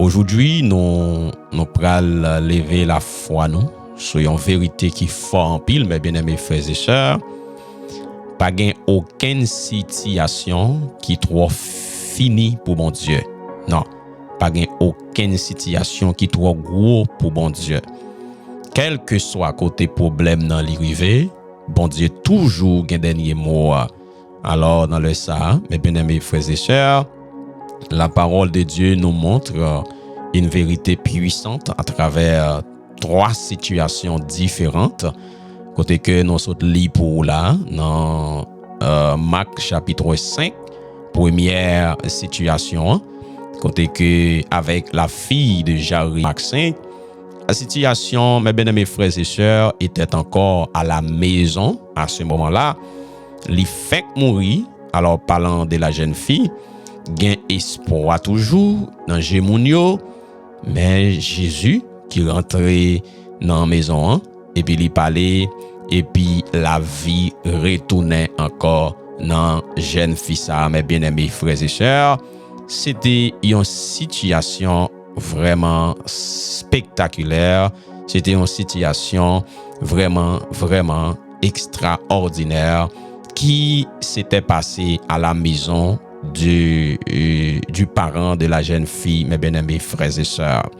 Aujourd'hui, nous pral lever la foi nous. Soyons vérité qui fort en pile, mes bien-aimés frères et sœurs. Pas gain aucune situation qui trop fini pour bon Dieu. Non, pas gain aucune situation qui trop gros pour bon Dieu. Quel que soit côté problème dans l'arrivée, bon Dieu toujours gain dernier mot. Alors dans le ça, mes bien-aimés frères et sœurs, la parole de Dieu nous montre une vérité puissante à travers trois situations différentes. Côté que nous sommes lits pour là, dans Marc chapitre 5, première situation, côté que avec la fille de Jairus, Marc 5, la situation, mes bien-aimés frères et sœurs, était encore à la maison à ce moment-là. Il fait mourir, alors parlant de la jeune fille, gain espoir toujours dans Gémounio, mais Jésus qui rentrait dans la maison, et puis il parlait, et puis la vie retournait encore dans jeune fille ça, mes bien-aimés frères et sœurs. C'était une situation vraiment spectaculaire, c'était une situation vraiment extraordinaire qui s'était passée à la maison du parent de la jeune fille, mes bien-aimés frères et sœurs.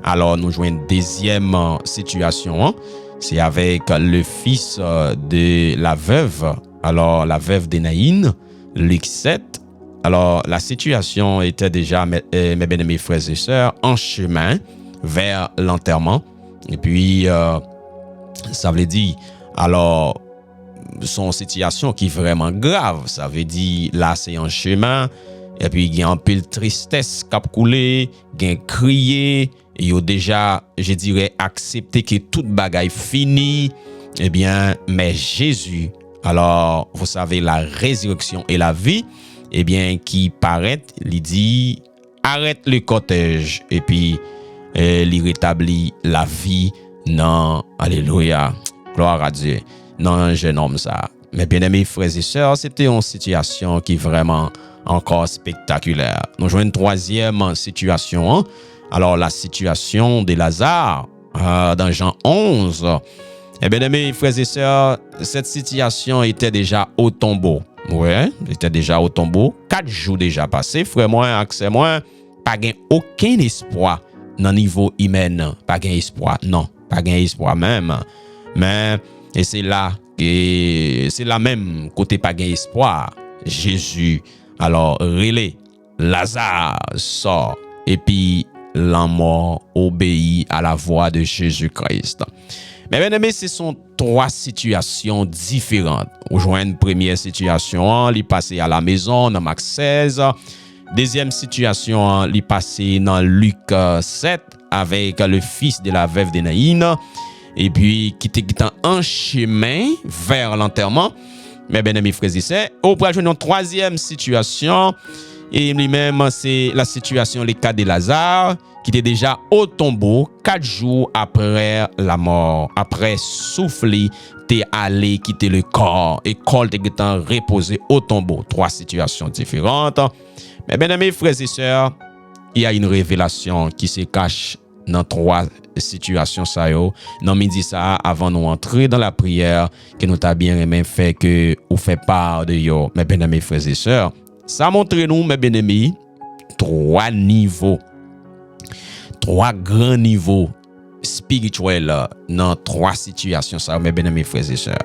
Alors, nous jouons une deuxième situation, c'est avec le fils de la veuve, alors la veuve de Naïn, Luc 7. Alors, la situation était déjà, mes bien-aimés frères et sœurs, en chemin vers l'enterrement. Et puis, ça veut dire, alors, son situation qui est vraiment grave. Ça veut dire, là, c'est en chemin. Et puis, il y a un peu de tristesse qui a coulé, il y a crié. Et il a déjà, je dirais, accepté que toute bagaille finie. Eh bien, mais Jésus, alors, vous savez, la résurrection et la vie, eh bien, qui paraît, il dit, arrête le cortège. Et puis, il rétablit la vie. Non, alléluia, gloire à Dieu. Non, un jeune homme ça. Mais bien aimés frères et sœurs, c'était une situation qui est vraiment encore spectaculaire. Nous jouons une troisième situation. Alors, la situation de Lazare dans Jean 11. Et bien aimés frères et sœurs, cette situation était déjà au tombeau. Ouais, était déjà au tombeau. 4 jours déjà passés. Frère moi, accès moi, pas gain aucun espoir dans le niveau humain. Pas gain espoir, non. Pas gain espoir même. Mais, et c'est là même côté pas gain espoir. Jésus, alors, relais, Lazare sort. Et puis, la mort obéit à la voix de Jésus-Christ. Mais bien aimé, ce sont 3 situations différentes. On joue une première situation, il passé à la maison dans Marc 16. Deuxième situation, il passé dans Luc 7 avec le fils de la veuve de Naïn. Et puis, qui était en chemin vers l'enterrement. Mais bien aimé frères et sœurs, on peut jouer une troisième situation. Et lui-même, c'est la situation, le cas de Lazare, qui était déjà au tombeau 4 jours après la mort. Après souffler, t'es allé quitter le corps. Et corps t'es reposé au tombeau. 3 situations différentes. Mais bien aimés frères et sœurs, il y a une révélation qui se cache dans 3 situations ça yo. Non midi ça avant nous entrer dans la prière que nous t'a bien aimé fait que ou fait part de yo. Mes bien-aimés frères et sœurs, ça montre nous mes bien-aimés 3 niveaux. 3 grands niveaux spirituels dans 3 situations ça mes bien-aimés frères et sœurs.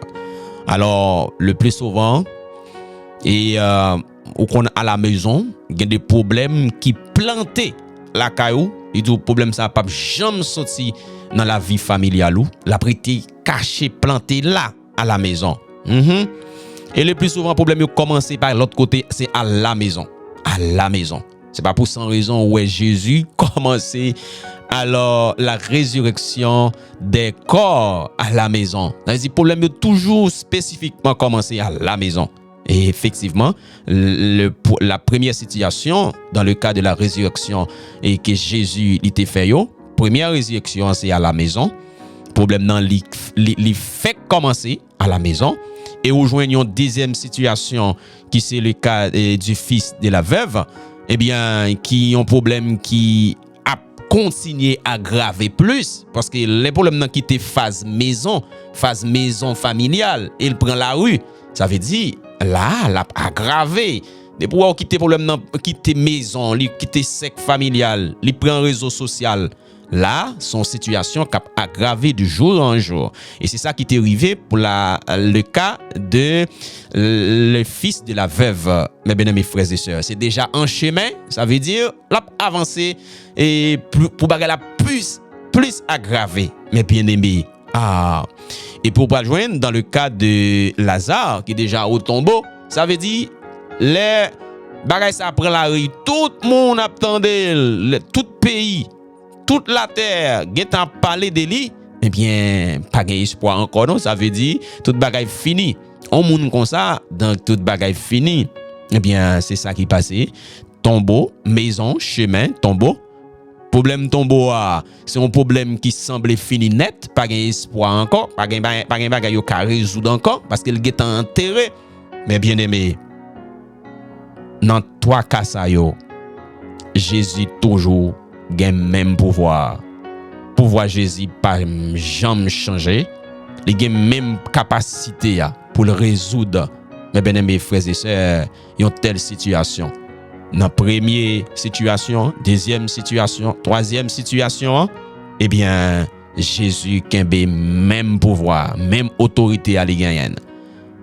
Alors, le plus souvent et ou qu'on à la maison, il y a des problèmes qui plantent la caillou. Il dit problème ça pas jamais sorti dans la vie familiale ou la prité caché planté là à la maison. Et le plus souvent problème commencer par l'autre côté, c'est à la maison. À la maison. C'est pas pour sans raison où Jésus commençait alors la résurrection des corps à la maison. Le problème est toujours spécifiquement commencé à la maison. Et effectivement, la première situation, dans le cas de la résurrection, et que Jésus était fait, première résurrection, c'est à la maison. Problème dans les fait commencer à la maison. Et nous joignons une deuxième situation, qui c'est le cas du fils de la veuve, eh bien, qui ont un problème qui a continuer à aggraver plus parce que les problèmes qui étaient phase maison familiale, il prend la rue. Ça veut dire là, l'a aggravé. De pouvoir quitter problème quitter maison, quitter cercle familial, il prend réseau social. Là, son situation cap aggravé de jour en jour. Et c'est ça qui est arrivé pour le cas de le fils de la veuve, mes bien-aimés frères et sœurs. C'est déjà en chemin, ça veut dire l'a avancé et pour bagarre la plus aggravé, mes bien-aimés. Et pour pas joindre dans le cas de Lazare qui est déjà au tombeau, ça veut dire les bagages ça prend la rue, tout le monde attendait, tout pays, toute la terre, a parlé de lui, eh bien, pas d'espoir encore, non, ça veut dire, tout bagage fini. On monde comme ça, dans tout bagage fini, eh bien, c'est ça qui passait. Tombeau, maison, chemin, tombeau. Problème tombeau, c'est un problème qui semblait fini net, pas d'espoir encore, pas de bagage qui résoudre encore, parce qu'il est enterré. Mais bien aimé, dans trois cas, Jésus toujours gagne même pouvoir. Pouvoir Jésus pas jamais changer. Il gagne même capacité pour le résoudre. Mes bien-aimés frères et sœurs, une telle situation. Dans première situation, deuxième situation, troisième situation, eh bien, Jésus gagne même pouvoir, même autorité à gagner.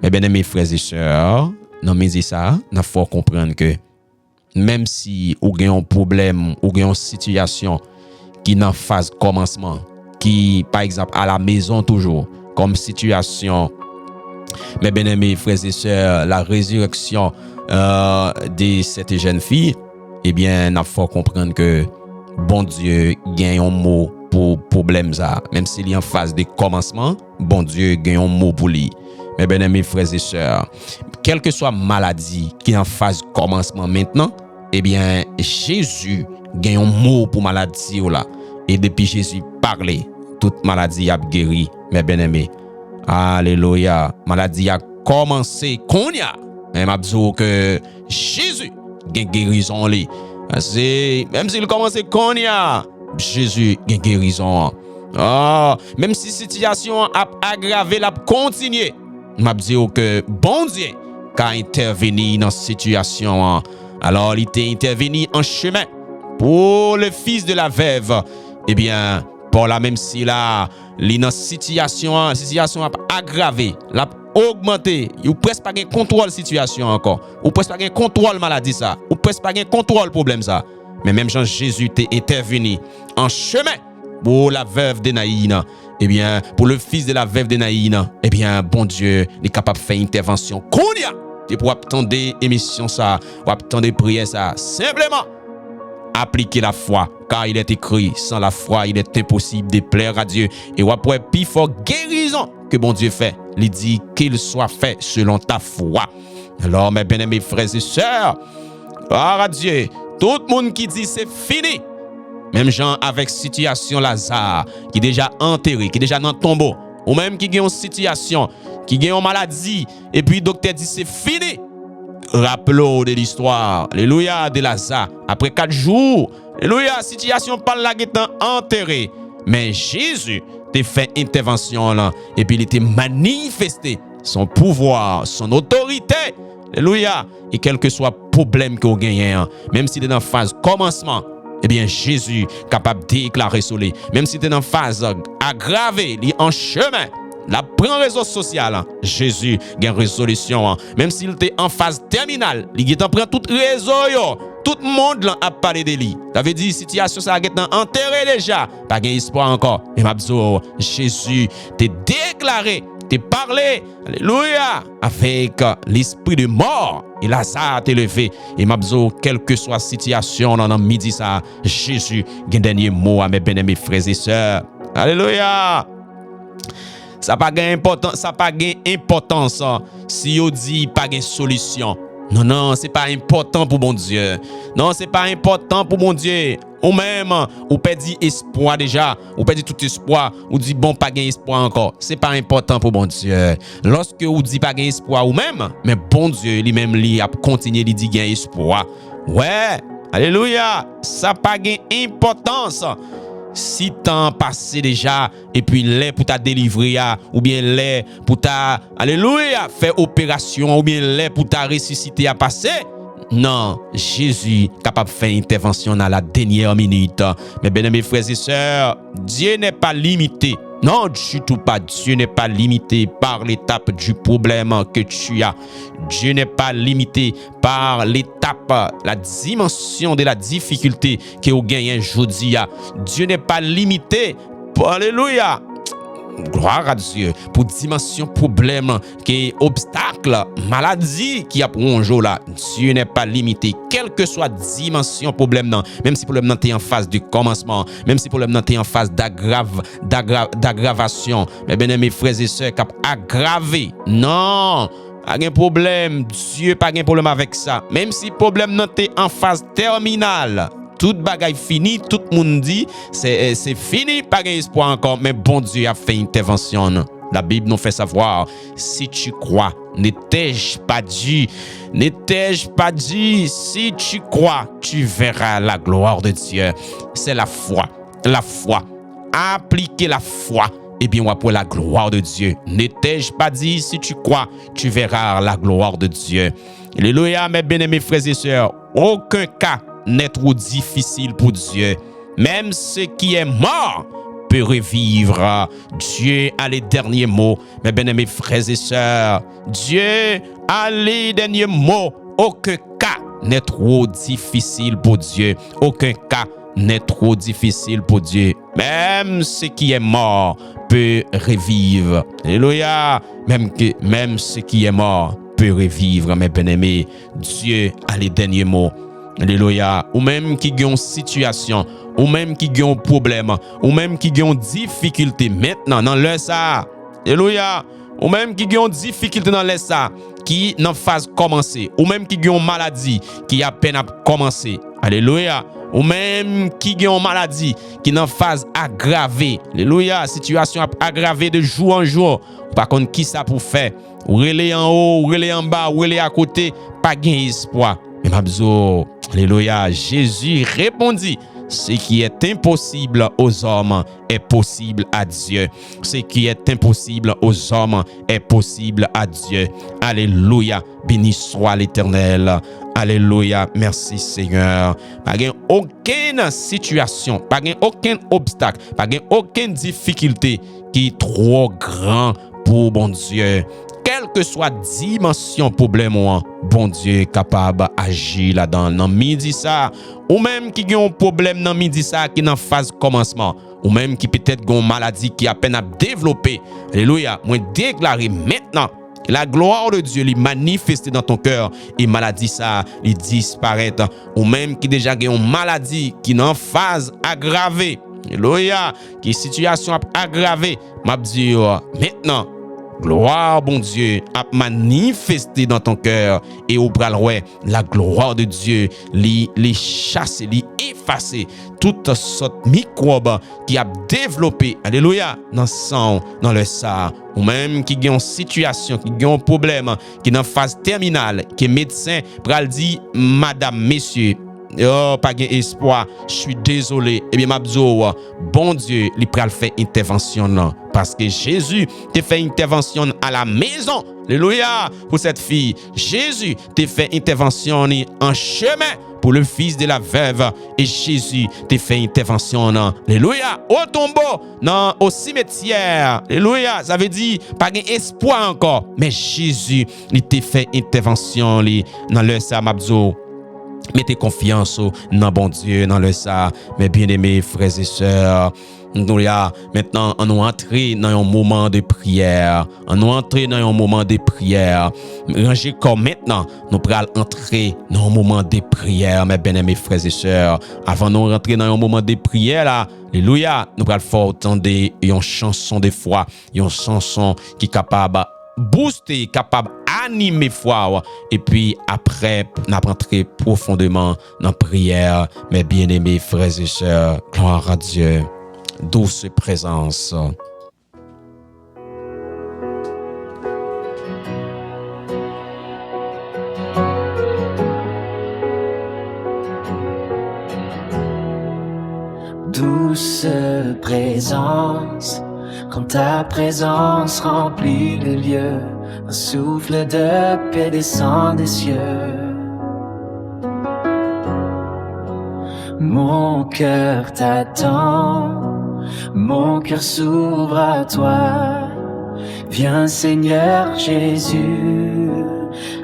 Mes bien-aimés frères et sœurs, non mais ça, il faut comprendre que même si vous avez un problème, ou une situation qui est en phase commencement, qui par exemple à la maison toujours, comme situation, mes bien-aimés frères et sœurs, la résurrection de cette jeune fille, eh bien, il faut comprendre que bon Dieu gagne un mot pour problème ça. Même s'il est en phase de commencement, bon Dieu gagne un mot pour lui. Mes bien-aimés frères et sœurs, quelle que soit maladie qui est en phase commencement maintenant, eh bien, Jésus gagne un mot pour maladie là. Et depuis Jésus parlait, toute maladie a guéri, mes bien-aimés. Alléluia. Maladie a commencé qu'on y a. Même abso que Jésus gagne guérison li. C'est même s'il commence qu'on y a, Jésus gagne guérison. Même si situation a aggravé, la continuer. M'a dit que bon Dieu qu'a intervenu dans cette situation. Alors il était intervenu en chemin pour le fils de la veuve. Eh bien, pour la même si là, la situation a aggravé, l'a augmenté, ou presque pas de contrôle situation encore, ou presque pas de contrôle maladie ça, ou presque pas de contrôle problème ça. Mais même Jean Jésus était intervenu en chemin pour la veuve de Naïna. Eh bien, pour le fils de la veuve de Naïna, eh bien, bon Dieu, il est capable de faire intervention. Qu'on y a, et pour attendre émission ça, pour attendre prière ça, simplement appliquer la foi, car il est écrit, sans la foi, il est impossible de plaire à Dieu. Et après, plus fort guérison que bon Dieu fait, il dit qu'il soit fait selon ta foi. Alors, mes bien-aimés frères et sœurs, gloire à Dieu, tout le monde qui dit c'est fini, même gens avec situation Lazare, qui est déjà enterré, qui est déjà dans le tombeau, ou même qui a une situation, qui a une maladie, et puis le docteur dit c'est fini. Rappelons de l'histoire, alléluia, de Lazare. Après 4 jours, alléluia, situation par là étant enterré. Mais Jésus t'a fait intervention là, et puis il était manifesté son pouvoir, son autorité. Alléluia. Et quel que soit le problème que vous gagnez, même si tu es dans la phase commencement, eh bien Jésus est capable de déclarer sur lui. Même si tu es dans la phase aggravée, il est en chemin. La prend réseau social, Jésus a une résolution. Même s'il était en phase terminale, il prend tout réseau, tout le monde a parlé de lui. Ça veut dire situation ça est enterré déjà, pas d'espoir encore. Et m'abso Jésus t'a déclaré, t'a parlé, alléluia, avec l'esprit de mort. Et Lazare t'a levé. Et m'abso quelle que soit la situation dans midi ça, Jésus a un dernier mot à mes bien-aimés frères et sœurs. Alléluia. Ça n'a pas d'importance si on dit pas de solution. Non, c'est pas important pour mon Dieu. Non, c'est pas important pour mon Dieu. Ou même, ou perdit espoir déjà. Ou perdit tout espoir. Ou dit bon, pas d'espoir encore. C'est pas important pour mon Dieu. Lorsque vous dit pas d'espoir ou même, mais bon Dieu, lui-même, lui a continué, lui dit gain espoir. Ouais, Alléluia, ça pas gain importance. Si temps passé déjà, et puis les pour ta délivrer, ou bien les pour ta, alléluia, faire opération, ou bien les pour ta ressusciter à passer. Non, Jésus capable de faire intervention dans la dernière minute. Mais bien mes frères et sœurs, Dieu n'est pas limité. Non, du tout pas. Dieu n'est pas limité par l'étape du problème que tu as. Dieu n'est pas limité par l'étape, la dimension de la difficulté que vous gagnez aujourd'hui. Dieu n'est pas limité. Alléluia. Gloire à Dieu pour dimension problème qui est obstacle maladie qui a pour un jour là. Dieu n'est pas limité quelle que soit dimension problème non, même si problème non t'es en phase de commencement, même si problème non t'es en phase d'aggravation, mais bien mes frères et sœurs cap aggraver. Non, pas de problème, Dieu pas de problème avec ça. Même si problème non t'es en phase terminale, tout bagaille fini, tout le monde dit c'est fini, pas d'espoir encore, mais bon Dieu a fait intervention. La Bible nous fait savoir, si tu crois, ne t'ai-je pas dit, si tu crois, tu verras la gloire de Dieu. C'est la foi. Appliquez la foi. Eh bien, on va pour la gloire de Dieu. Ne t'ai-je pas dit, si tu crois, tu verras la gloire de Dieu. Alléluia, mes bien-aimés frères et sœurs, aucun cas n'est trop difficile pour Dieu. Même ce qui est mort peut revivre. Dieu a les derniers mots. Mes bien-aimés frères et sœurs, Dieu a les derniers mots. Aucun cas n'est trop difficile pour Dieu. Aucun cas n'est trop difficile pour Dieu. Même ce qui est mort peut revivre. Alléluia. Même ce qui est mort peut revivre, mes bien-aimés. Dieu a les derniers mots. Alléluia. Ou même qui ont une situation, ou même qui ont un problème, ou même qui ont une difficulté maintenant dans le ça. Alléluia. Ou même qui ont une difficulté dans le ça, qui n'en phase commencer, ou même qui ont une maladie qui a peine à commencer. Alléluia. Ou même qui ont une maladie qui n'en phase aggravée. Alléluia. Situation aggravée de jour en jour. Par contre, qui ça pour faire? Ou relais en haut, ou relais en bas, ou relais à côté, pas gain espoir. Mais Mabzo, alléluia, Jésus répondit, ce qui est impossible aux hommes est possible à Dieu. Ce qui est impossible aux hommes est possible à Dieu. Alléluia, béni soit l'Éternel. Alléluia, merci Seigneur. Pas aucune situation, pas aucun obstacle, pas aucune difficulté qui est trop grand pour bon Dieu. Quelle que soit dimension problème, bon Dieu est capable d'agir là-dedans. Dans midi ça, ou même qui a un problème dans midi ça, qui est en phase commencement, ou même qui peut-être a une maladie qui a peine à développer. Alléluia. Moi, déclarer maintenant la gloire de Dieu lui manifester dans ton cœur et maladie ça, il disparaît. Ou même qui déjà a une maladie qui est en phase aggravée. Alléluia. Qui situation aggravée. M'a dit maintenant. Gloire, bon Dieu, a manifesté dans ton cœur et au bras la gloire de Dieu, les chasser, les effacer toute sorte microbe qui a développé, alléluia, dans le sang, dans le sang, ou même qui a une situation, qui a un problème, qui est en phase terminale, qui est médecin, pral dit, madame, messieurs, oh, pas d'espoir, je suis désolé. Eh bien, m'abzo, bon Dieu, il pral faire intervention là. Parce que Jésus t'a fait intervention à la maison. Alléluia, pour cette fille. Jésus t'a fait intervention en chemin pour le fils de la veuve. Et Jésus t'a fait intervention. Alléluia, au tombeau, non, au cimetière. Alléluia, ça veut dire pas d'espoir encore. Mais Jésus, il t'a fait intervention dans le Samabzo. Mettez confiance dans bon Dieu, dans le ça, mes bien-aimés frères et sœurs. Nous là, maintenant, on nous entrer dans un moment de prière. On nous entrer dans un moment de prière. Rangez comme maintenant, nous pourrons entrer dans un moment de prière, mes bien-aimés frères et sœurs. Avant de rentrer dans un moment de prière là, alléluia, nous pourrons faire entendre une chanson de foi, une chanson qui est capable booster, capable animer foi. Et puis après, nous rentrer profondément dans la prière, mes bien-aimés frères et sœurs. Gloire à Dieu. Douce présence. douce présence, quand ta présence remplit le lieu, un souffle de paix descend des cieux. Mon cœur t'attend, mon cœur s'ouvre à toi. Viens Seigneur Jésus,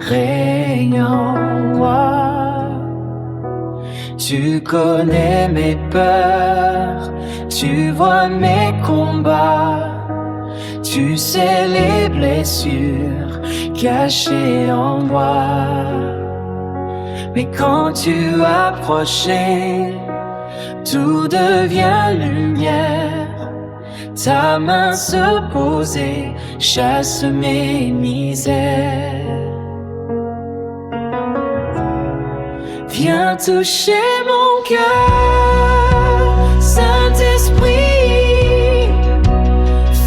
règne en moi. Tu connais mes peurs, tu vois mes combats, tu sais les blessures cachées en moi. Mais quand tu approchais, tout devient lumière. Ta main se posait, chasse mes misères. Viens toucher mon cœur, Saint-Esprit.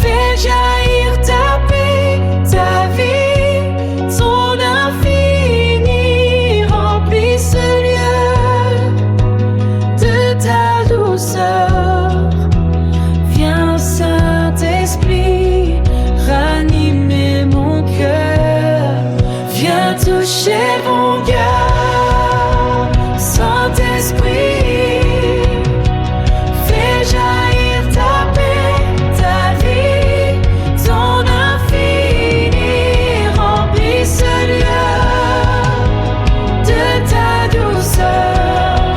Fais jaillir ta paix, ta vie, ton infini. Remplis ce lieu de ta douceur. Viens Saint-Esprit, ranimer mon cœur. Viens toucher mon cœur. Saint-Esprit, fais jaillir ta paix, ta vie, ton infini. Remplis ce lieu de ta douceur.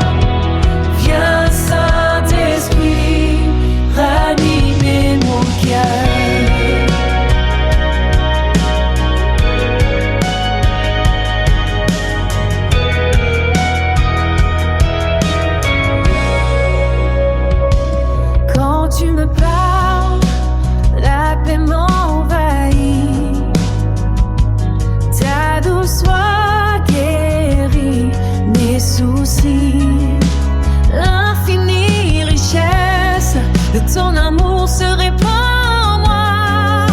Viens Saint-Esprit, ranimer mon cœur. Tu me parles, la paix m'envahit. Ta douce voix guérit mes soucis. L'infinie richesse de ton amour se répand en moi.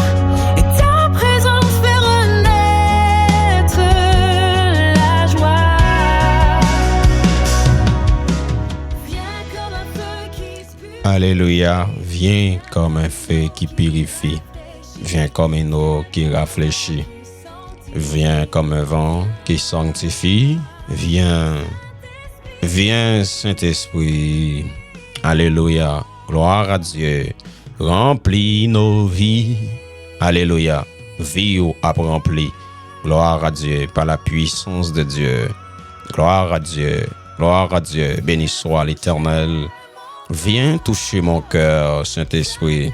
Et ta présence fait renaître la joie. Viens comme un feu qui spue. Alléluia. Viens comme un feu qui purifie. Viens comme une eau qui rafraîchit. Viens comme un vent qui sanctifie. Viens, viens Saint-Esprit. Alléluia. Gloire à Dieu. Remplis nos vies. Alléluia. Vie ou a rempli. Gloire à Dieu par la puissance de Dieu. Gloire à Dieu. Gloire à Dieu. Béni soit l'Éternel. Viens toucher mon cœur, Saint-Esprit.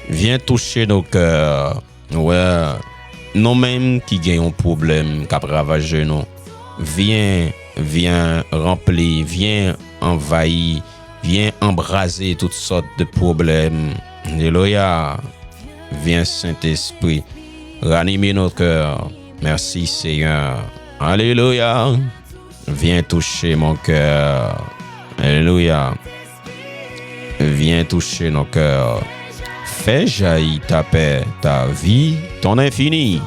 Viens toucher nos cœurs. Ouais, nous-mêmes qui gagnons un problème, qui ravage nous. Viens, viens remplir, viens envahir, viens embraser toutes sortes de problèmes. Alléluia. Viens, Saint-Esprit, ranimer nos cœurs. Merci, Seigneur. Alléluia. Viens toucher mon cœur. Alléluia. Viens toucher nos cœurs. Fais jaillir ta paix, ta vie, ton infini.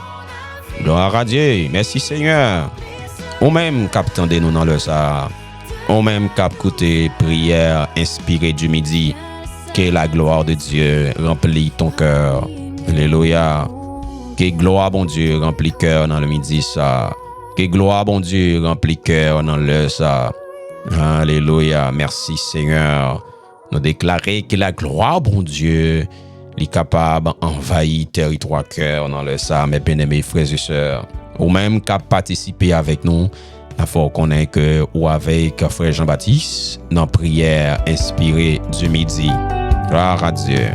Gloire à Dieu. Merci Seigneur. Ou même cap tendez nous dans le ça. Ou même cap côté prière inspirée du midi. Que la gloire de Dieu remplit ton cœur. Alléluia. Que gloire bon Dieu remplit cœur dans le midi ça. Que gloire bon Dieu remplit cœur dans le ça. Alléluia. Merci Seigneur. Nous déclarer que la gloire, bon Dieu, est capable d'envahir le territoire cœur dans le ça, mes bien-aimés frères et sœurs. Ou même qu'à participer avec nous, il faut qu'on ait que ou avec frère Jean-Baptiste dans la prière inspirée du midi. Gloire à Dieu.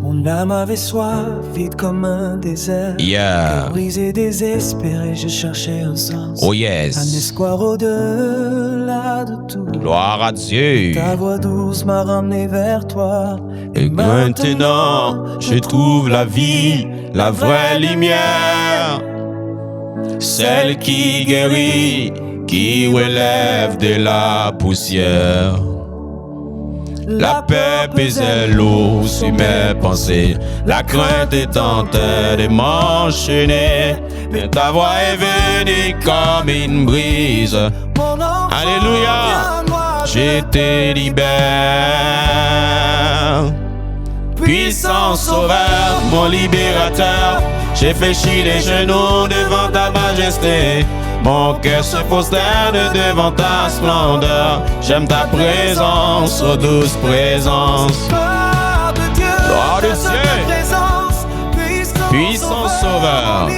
Mon âme avait soif, vide comme un désert. Yeah. Brisé, désespéré, je cherchais un sens. Oh yes. Un espoir au-delà de tout. Gloire à Dieu. Ta voix douce m'a ramené vers toi. Et maintenant, je trouve la vie, la vraie lumière. Celle qui guérit, qui relève de la poussière. La paix pesait l'eau sur mes pensées. La crainte est en train de m'enchaîner. Mais ta voix est venue comme une brise. Alléluia. je te libère. Puissant sauveur, mon libérateur, j'ai fléchi les genoux devant ta majesté. Mon cœur se prosterne devant ta splendeur. J'aime ta présence, oh douce présence. Gloire de Dieu, puissant sauveur,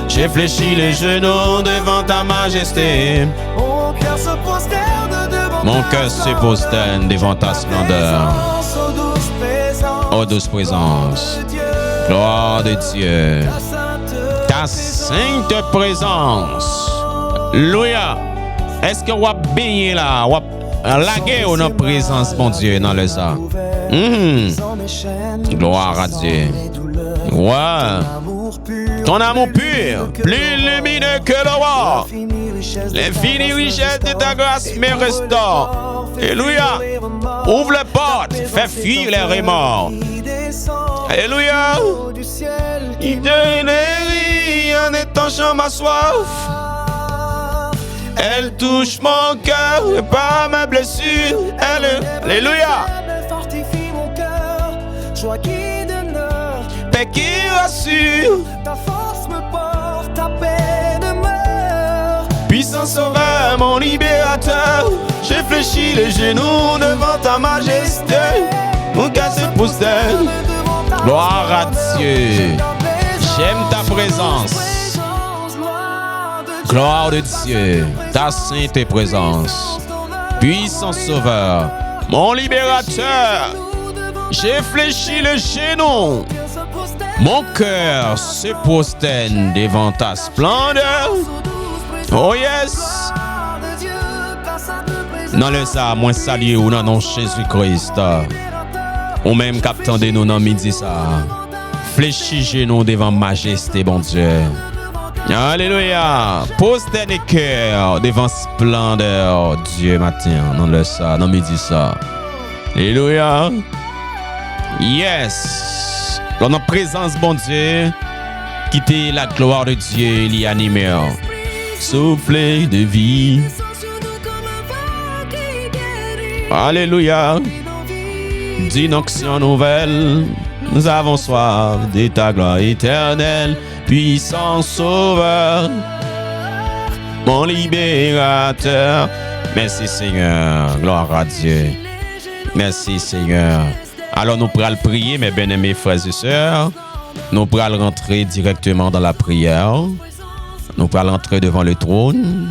j'ai fléchi les genoux devant ta majesté. Mon cœur se prosterne devant ta splendeur. Oh douce présence, gloire de Dieu, ta sainte présence. Alléluia. Est-ce que vous avez baigné là, vous avez lagué ou non présence, mon Dieu, dans le sang? Gloire à Dieu. Ouais. Ton amour pur, plus lumineux que l'aurore. L'infinie richesse de ta grâce me restaure. Alléluia. Ouvre les portes, fais fuir les remords. Alléluia. Il donne en étanchant ma soif. Elle touche mon cœur et par mes blessures. Alléluia. Paix qui rassure. Ta force me porte, ta paix demeure. Puissant sauveur, mon libérateur, j'ai fléchi les genoux devant ta majesté. Mon cœur se prosterne. Gloire à Dieu. J'aime ta présence. Gloire de Dieu, ta sainte présence. Puissant sauveur, mon libérateur, j'ai fléchi les genoux. Mon cœur se prosterne devant ta splendeur. Oh yes. Dans le ça, moi saluer ou non Jésus-Christ. Ou même captant de nous dans midi ça. Fléchi genoux devant majesté, bon Dieu. Alléluia. Prosterne les cœurs devant splendeur. Dieu matin, dans le ça, dans midi ça. Alléluia. Yes. Dans notre présence, bon Dieu, quitter la gloire de Dieu, l'y animer. Souffler de vie. Alléluia. D'une onction nouvelle, nous avons soif de ta gloire éternelle. Puissant sauveur, mon libérateur. Merci Seigneur, gloire à Dieu. Merci Seigneur. Alors nous pourrons prier, mes bien-aimés frères et sœurs. Nous pourrons rentrer directement dans la prière. Nous pourrons entrer devant le trône.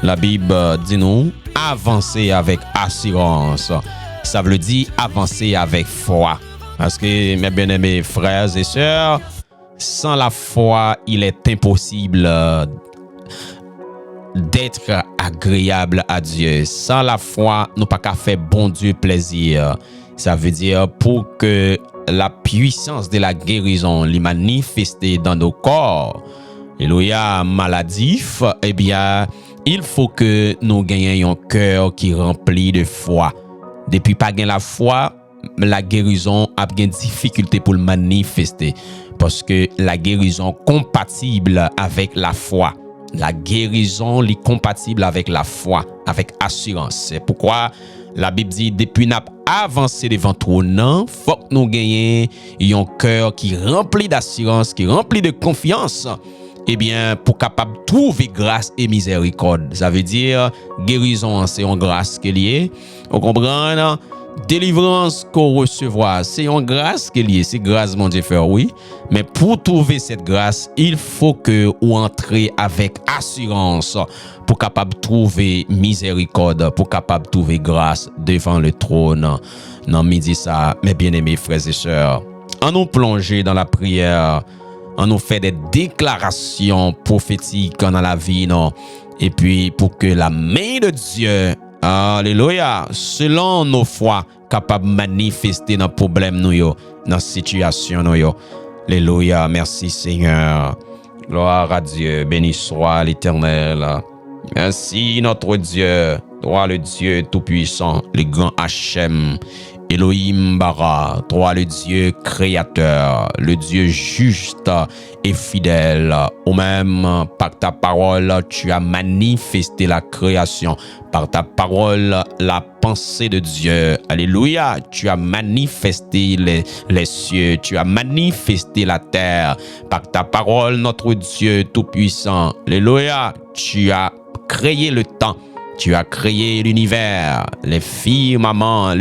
La Bible dit nous, avancer avec assurance. Ça veut dire avancer avec foi. Parce que mes bien-aimés frères et sœurs, sans la foi, il est impossible d'être agréable à Dieu. Sans la foi, nous pas qu'à faire bon Dieu plaisir. Ça veut dire pour que la puissance de la guérison les manifester dans nos corps, alléluia, maladif, eh bien, il faut que nous gagnions un cœur qui est rempli de foi. Depuis pas gagner la foi, la guérison a bien difficulté pour le manifester. Parce que la guérison compatible avec la foi. La guérison est compatible avec la foi, avec assurance. C'est pourquoi la Bible dit, depuis n'a avancé devant trône, faut que nous gagnions un cœur qui est rempli d'assurance, qui est rempli de confiance. Eh bien, pour capable de trouver grâce et miséricorde. Ça veut dire, guérison, c'est une grâce qui est liée. Vous comprenez? Délivrance qu'on recevra, c'est une grâce qui est liée. C'est grâce, mon Dieu, frère, oui. Mais pour trouver cette grâce, il faut que vous entrez avec assurance pour capable de trouver miséricorde, pour capable de trouver grâce devant le trône. Non, midi ça, mes bien-aimés frères et sœurs, en nous plonger dans la prière, en nous fait des déclarations prophétiques dans la vie, non? Et puis, pour que la main de Dieu, alléluia, selon nos foi, capable de manifester dans problème nous, dans situation nous. Alléluia, merci Seigneur. Gloire à Dieu, béni soit l'Éternel. Merci notre Dieu, toi le Dieu tout-puissant, le grand Hachem. Elohim Bara, toi le Dieu créateur, le Dieu juste et fidèle. Ou même, par ta parole, tu as manifesté la création. Par ta parole, la pensée de Dieu. Alléluia. Tu as manifesté les cieux. Tu as manifesté la terre. Par ta parole, notre Dieu tout-puissant. Alléluia. Tu as créé le temps. Tu as créé l'univers, les firmaments,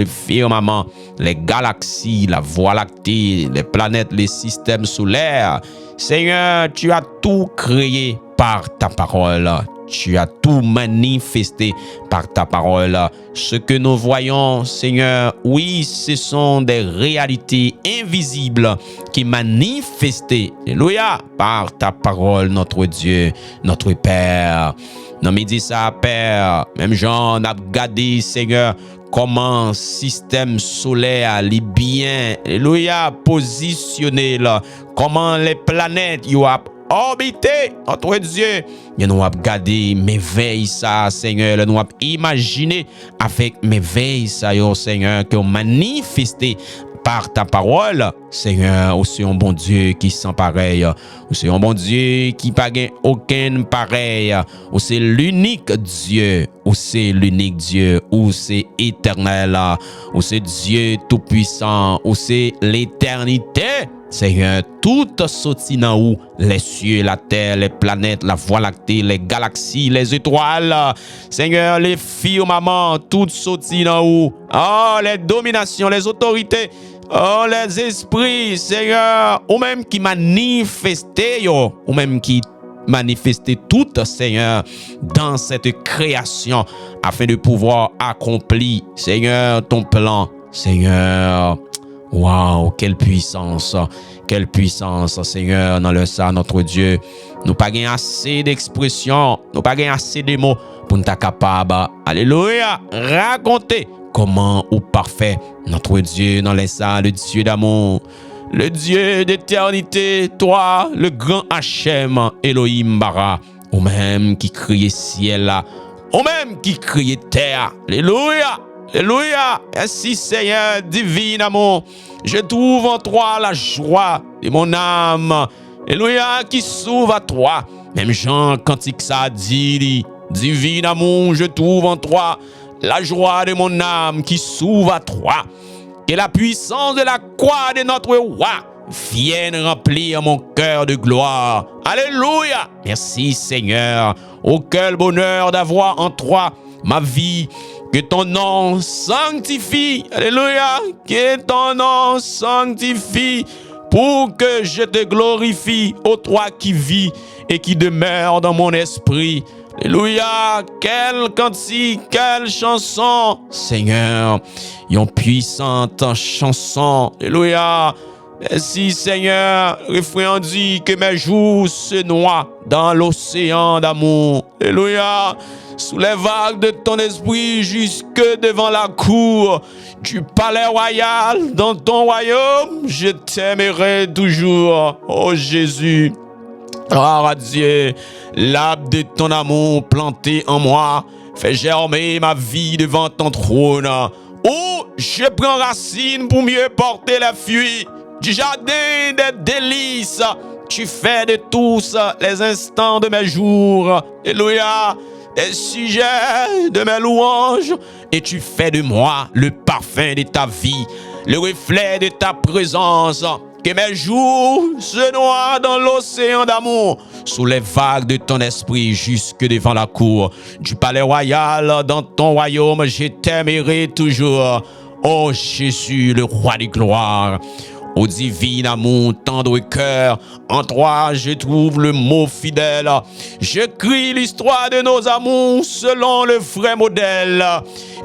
les galaxies, la Voie lactée, les planètes, les systèmes solaires. Seigneur, tu as tout créé par ta parole. Tu as tout manifesté par ta parole. Ce que nous voyons, Seigneur, oui, ce sont des réalités invisibles qui manifestées, alléluia, par ta parole, notre Dieu, notre Père. Non, mais dis ça, Père. Même Jean a regardé, Seigneur, comment système solaire est bien, alléluia, positionné là. Comment les planètes y ont orbité, notre Dieu. Et nous avons regardé mes veilles, ça, Seigneur. Nous avons imaginé avec mes veilles, ça, Seigneur, que manifesté par ta parole, Seigneur, aussi un bon Dieu qui sent pareil, aussi un bon Dieu qui n'a pas aucun pareil, aussi l'unique Dieu, aussi l'unique Dieu, aussi éternel, aussi Dieu tout-puissant, aussi l'éternité. Seigneur, tout sorti dans où les cieux, la terre, les planètes, la Voie lactée, les galaxies, les étoiles. Seigneur, les firmaments, tout sorti dans où. Oh, les dominations, les autorités. Oh, les esprits, Seigneur, ou même qui manifestent, ou même qui manifester tout, Seigneur, dans cette création, afin de pouvoir accomplir, Seigneur, ton plan, Seigneur. Waouh, quelle puissance, Seigneur, dans le sang, notre Dieu. Nous pas gain assez d'expressions, nous pas gain assez de mots pour nous capable, alléluia, raconter comment ou parfait notre Dieu dans les sangs, le Dieu d'amour, le Dieu d'éternité, toi, le grand Hachem, Elohim Bara, ou même qui criait ciel, ou même qui criait terre, alléluia. Alléluia. Merci Seigneur, divin amour. Je trouve en toi la joie de mon âme. Alléluia, qui s'ouvre à toi. Même Jean, quand il ça dit, divin amour, je trouve en toi la joie de mon âme qui s'ouvre à toi. Que la puissance de la croix de notre roi vienne remplir mon cœur de gloire. Alléluia. Merci Seigneur. Oh, quel bonheur d'avoir en toi ma vie. Que ton nom sanctifie, alléluia, que ton nom sanctifie pour que je te glorifie, ô toi qui vis et qui demeure dans mon esprit. Alléluia, quel cantique, quelle chanson, Seigneur, une puissante chanson, alléluia. Merci Seigneur, refrain dit que mes jours se noient dans l'océan d'amour, alléluia. Sous les vagues de ton esprit jusque devant la cour du palais royal, dans ton royaume, je t'aimerai toujours, ô Jésus. Oh Dieu, l'arbre de ton amour planté en moi, fait germer ma vie devant ton trône. Oh, je prends racine pour mieux porter la fuite du jardin des délices. Tu fais de tous les instants de mes jours, alléluia, des sujets de mes louanges, et tu fais de moi le parfum de ta vie, le reflet de ta présence. Que mes jours se noient dans l'océan d'amour, sous les vagues de ton esprit, jusque devant la cour du palais royal. Dans ton royaume, je t'aimerai toujours, ô Jésus, le roi de gloire. Ô divin amour, tendre cœur, en toi je trouve le mot fidèle. Je crie l'histoire de nos amours selon le vrai modèle,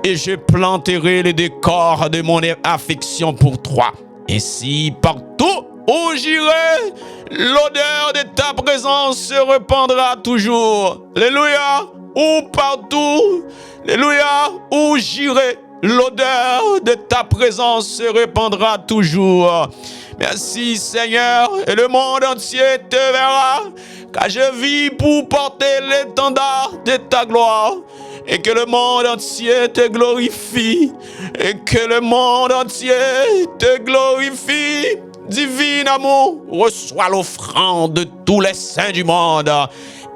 et je planterai le décor de mon affection pour toi. Ainsi, partout où j'irai, l'odeur de ta présence se répandra toujours. Alléluia. Ou partout, alléluia, où j'irai, l'odeur de ta présence se répandra toujours. Merci Seigneur, et le monde entier te verra, car je vis pour porter l'étendard de ta gloire. et que le monde entier te glorifie, et que le monde entier te glorifie. Divin amour, reçois l'offrande de tous les saints du monde,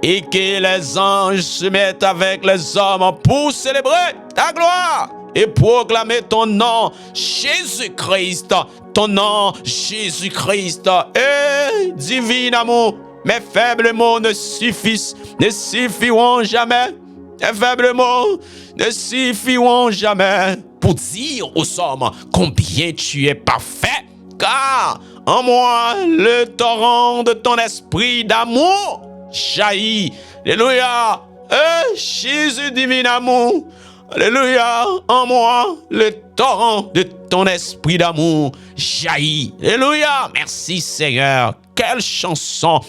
et que les anges se mettent avec les hommes pour célébrer ta gloire et proclamer ton nom, Jésus-Christ, ton nom, Jésus-Christ. Et divin amour, mes faibles mots ne suffiront jamais. Mes faibles mots ne suffiront jamais pour dire aux hommes combien tu es parfait, car en moi le torrent de ton esprit d'amour jaillit. Alléluia. Jésus divin amour. Alléluia. En moi le torrent de ton esprit d'amour jaillit. Alléluia. Merci Seigneur. Quelle chanson.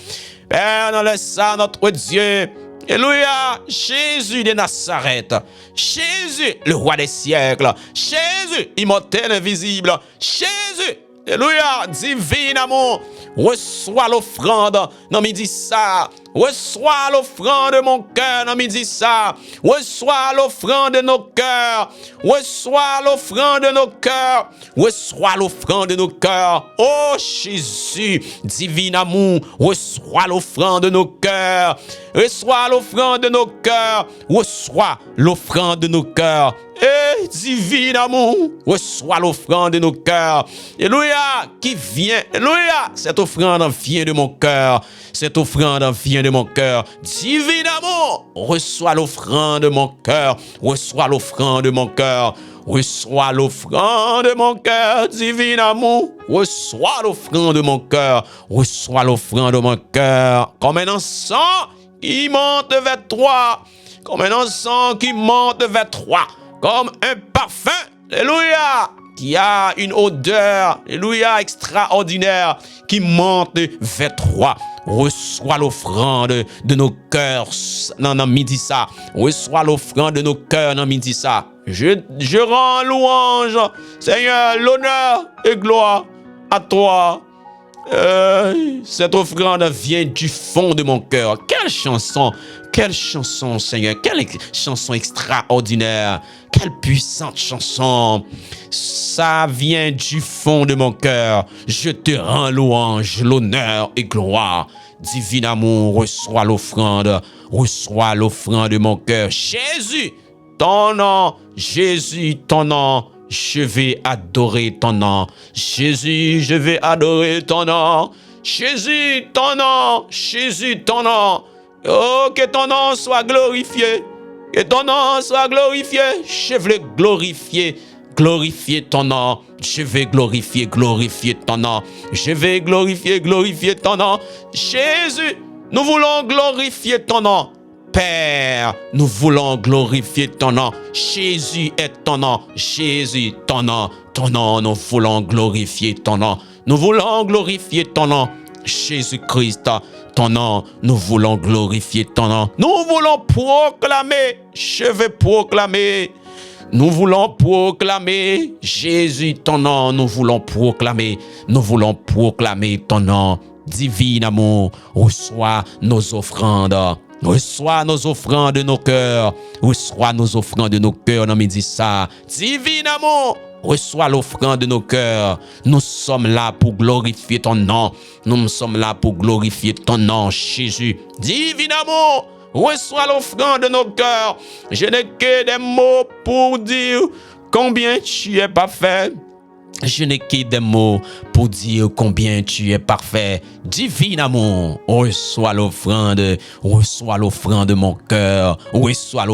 Père dans le sang, notre Dieu. Alléluia. Jésus de Nazareth. Jésus, le roi des siècles. Jésus, immortel, invisible. Jésus. Alléluia, divin amour, reçois l'offrande dans midi ça. Reçois l'offrande de mon cœur dans midi ça. Reçois l'offrande de nos cœurs. Reçois l'offrande de nos cœurs. Reçois l'offrande de nos cœurs. Oh Jésus, divin amour, reçois l'offrande de nos cœurs. Reçois l'offrande de nos cœurs. Reçois l'offrande de nos cœurs. Et divin amour, reçois l'offrande de nos cœurs. Alléluia, qui vient. Alléluia, cette offrande vient de mon cœur. Cette offrande vient de mon cœur. Divin amour, reçois l'offrande de mon cœur. Reçois l'offrande de mon cœur. Reçois l'offrande de mon cœur, divin amour. Reçois l'offrande de mon cœur. Reçois l'offrande de mon cœur. Comme un encens qui monte vers toi. Comme un encens qui monte vers toi. Comme un parfum, alléluia, qui a une odeur, alléluia, extraordinaire, qui monte vers toi. Reçois l'offrande de nos cœurs dans midi ça. Reçois l'offrande de nos cœurs dans midi ça. Je rends louange, Seigneur, l'honneur et gloire à toi. Cette offrande vient du fond de mon cœur. Quelle chanson, Seigneur. Quelle chanson extraordinaire. Quelle puissante chanson. Ça vient du fond de mon cœur. Je te rends louange, l'honneur et gloire. Divin amour, reçois l'offrande. Reçois l'offrande de mon cœur. Jésus, ton nom. Jésus, ton nom. Je vais adorer ton nom. Jésus, je vais adorer ton nom. Jésus, ton nom. Jésus, ton nom. Oh, que ton nom soit glorifié. Que ton nom soit glorifié. Je vais glorifier. Glorifier ton nom. Je vais glorifier ton nom. Je vais glorifier ton nom. Jésus, nous voulons glorifier ton nom. Père, nous voulons glorifier ton nom. Jésus est ton nom. Jésus, ton nom. Ton nom, nous voulons glorifier ton nom. Nous voulons glorifier ton nom. Jésus-Christ, ton nom, nous voulons glorifier ton nom. Nous voulons proclamer, je vais proclamer. Nous voulons proclamer Jésus, ton nom, nous voulons proclamer ton nom. Divin amour, reçois nos offrandes. Reçois nos offrandes de nos cœurs. Reçois nos offrandes de nos cœurs dans midi ça. Divin amour, reçois l'offrande de nos cœurs. Nous sommes là pour glorifier ton nom. Nous sommes là pour glorifier ton nom, Jésus. Divin amour, reçois l'offrande de nos cœurs. Je n'ai que des mots pour dire combien tu es parfait. Je n'ai que des mots pour dire combien tu es parfait. Divin amour, reçois l'offrande de mon cœur. Reçois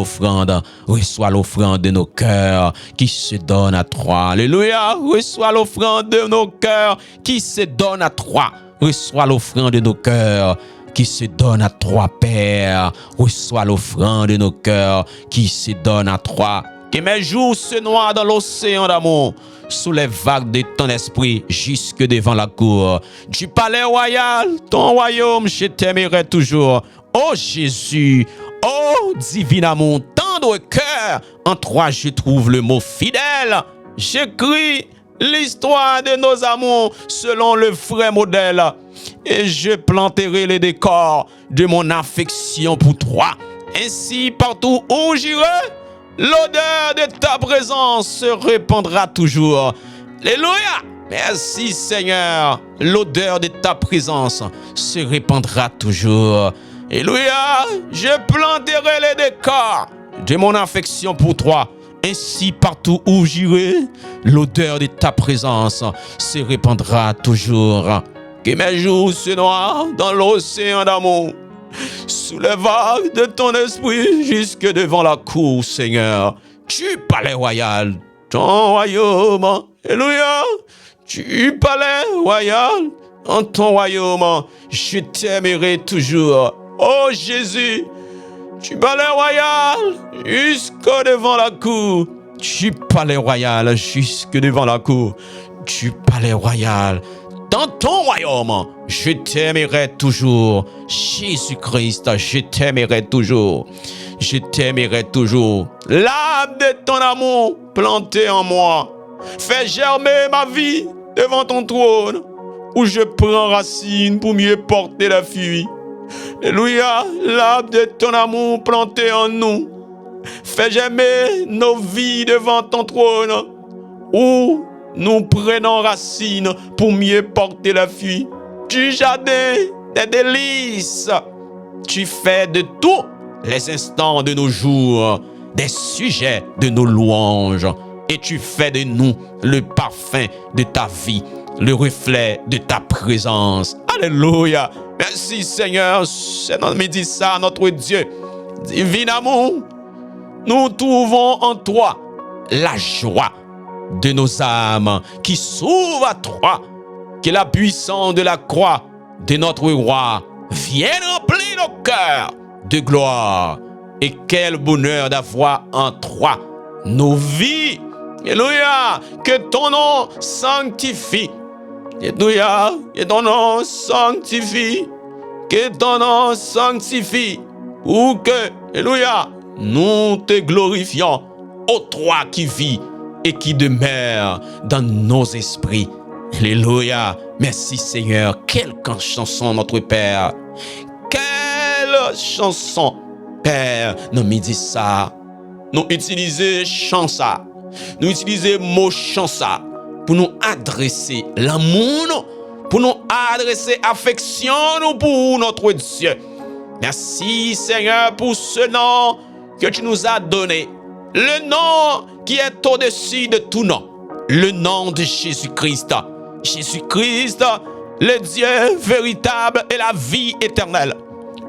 l'offrande de nos cœurs qui se donne à toi. Alléluia, reçois l'offrande de nos cœurs qui se donne à toi. Reçois l'offrande de nos cœurs qui se donne à toi, Père. Reçois l'offrande de nos cœurs qui se donne à toi. Que mes jours se noient dans l'océan d'amour, sous les vagues de ton esprit, jusque devant la cour du palais royal, ton royaume, je t'aimerai toujours. Oh Jésus, oh divin amour, tendre cœur, en toi je trouve le mot fidèle. J'écris l'histoire de nos amours selon le vrai modèle, et je planterai le décor de mon affection pour toi. Ainsi, partout où j'irai, l'odeur de ta présence se répandra toujours. Alléluia! Merci Seigneur, l'odeur de ta présence se répandra toujours. Alléluia! Je planterai les décors de mon affection pour toi. Ainsi, partout où j'irai, l'odeur de ta présence se répandra toujours. Que mes jours se noient dans l'océan d'amour, sous les vagues de ton esprit, jusque devant la cour, Seigneur. Tu palais royal, ton royaume. Alléluia. Tu palais royal, en ton royaume, je t'aimerai toujours. Oh Jésus, tu palais royal, jusque devant la cour. Tu palais royal, jusque devant la cour. Tu palais royal. Dans ton royaume, je t'aimerai toujours. Jésus-Christ, je t'aimerai toujours. Je t'aimerai toujours. L'âme de ton amour plantée en moi. Fais germer ma vie devant ton trône, où je prends racine pour mieux porter la fuite. Alléluia, l'âme de ton amour plantée en nous. Fais germer nos vies devant ton trône, où nous prenons racine pour mieux porter la fuite. Du jardin des délices, tu fais de tous les instants de nos jours des sujets de nos louanges. Et tu fais de nous le parfum de ta vie, le reflet de ta présence. Alléluia. Merci Seigneur. C'est notre midi ça, notre Dieu. Divin amour, nous trouvons en toi la joie de nos âmes qui s'ouvre à toi. Que la puissance de la croix de notre roi vienne remplir nos cœurs de gloire. Et quel bonheur d'avoir en toi nos vies. Alléluia. Que ton nom sanctifie. Alléluia. Que ton nom sanctifie. Que ton nom sanctifie. Ou que, alléluia, nous te glorifions. Ô toi qui vis et qui demeure dans nos esprits. Alléluia. Merci Seigneur. Quelle chanson notre Père. Quelle chanson Père. Nous midi ça. Nous utiliser chant ça. Nous utiliser mot chant ça pour nous adresser l'amour, pour nous adresser affection pour notre Dieu. Merci Seigneur pour ce nom que tu nous as donné. Le nom qui est au-dessus de tout nom. Le nom de Jésus-Christ. Jésus-Christ, le Dieu véritable et la vie éternelle.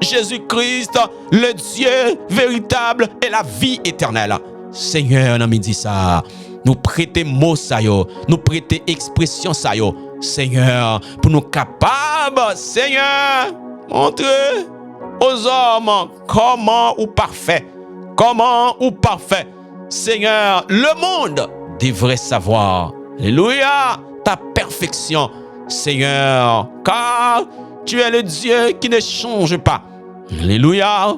Jésus-Christ, le Dieu véritable et la vie éternelle. Seigneur, nous dit ça. Nous prêter mot ça yo, nous prêter expression ça yo. Seigneur, pour nous capables, Seigneur, montrer aux hommes comment ou parfait. Comment ou parfait. Seigneur, le monde devrait savoir. Alléluia, ta perfection, Seigneur, car tu es le Dieu qui ne change pas. Alléluia,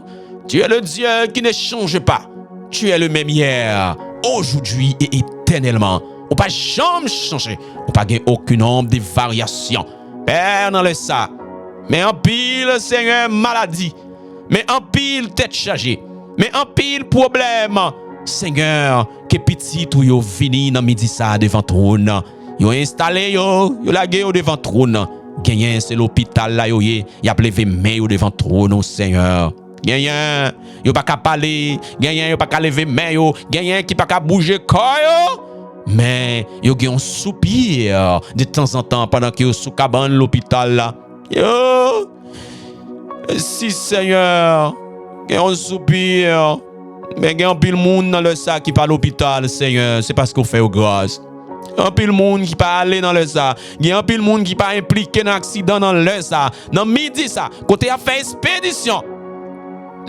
tu es le Dieu qui ne change pas. Tu es le même hier, aujourd'hui et éternellement. On pas jamais changer. On pas gagner aucune ombre de variation. Père, dans le ça. Mais en pile, Seigneur, maladie. Mais en pile, tête chargée. Mais en pile, problème. Seigneur, que petit ou yo vini dans midi ça devant trône. Yo installé yo lagé yo devant trône. Gagné c'est l'hôpital là yo y a levé main yo devant trône, Seigneur. Gagné yo pas ka parler, gagné yo pas ka lever main yo, gagné qui pas ka bouger corps yo. Mais yo gen un soupir de temps en temps pendant que yo sous cabane l'hôpital là. Yo si Seigneur, gen un soupir. Mais il y a un pile monde dans le sac qui parle à l'hôpital, Seigneur. C'est parce qu'on fait aux grâces. Il y a un pile monde qui pas aller dans le sac. Il y a un pile monde qui pas impliqué dans l'accident dans le sac. Dans midi ça, côté a fait expédition.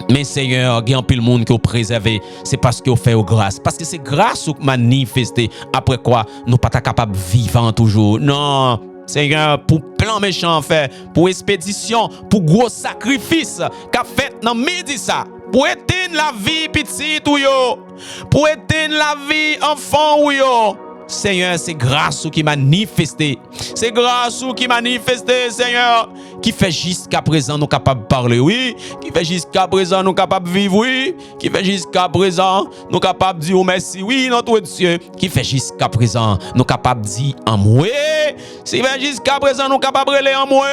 Mais Seigneur, il y a un pile monde qui est préservé. C'est parce qu'on fait aux grâces. Parce que c'est grâce qu'on manifesté. Après quoi, nous pas capable de vivre toujours. Non. Seigneur, pour plan méchant fait, pour expédition, pour gros sacrifice qu'a fait dans midi ça. Pour éteindre la vie petite ou yo, pour éteindre la vie enfant ou yo, Seigneur, c'est grâce qui manifesté. C'est grâce qui manifesté, Seigneur, qui fait jusqu'à présent nous capables de parler, oui. Qui fait jusqu'à présent nous capables de vivre, oui. Qui fait jusqu'à présent nous capables de dire merci, oui, notre Dieu. Qui fait jusqu'à présent nous capables de dire en moi. Qui fait jusqu'à présent nous capables de relayer en moi.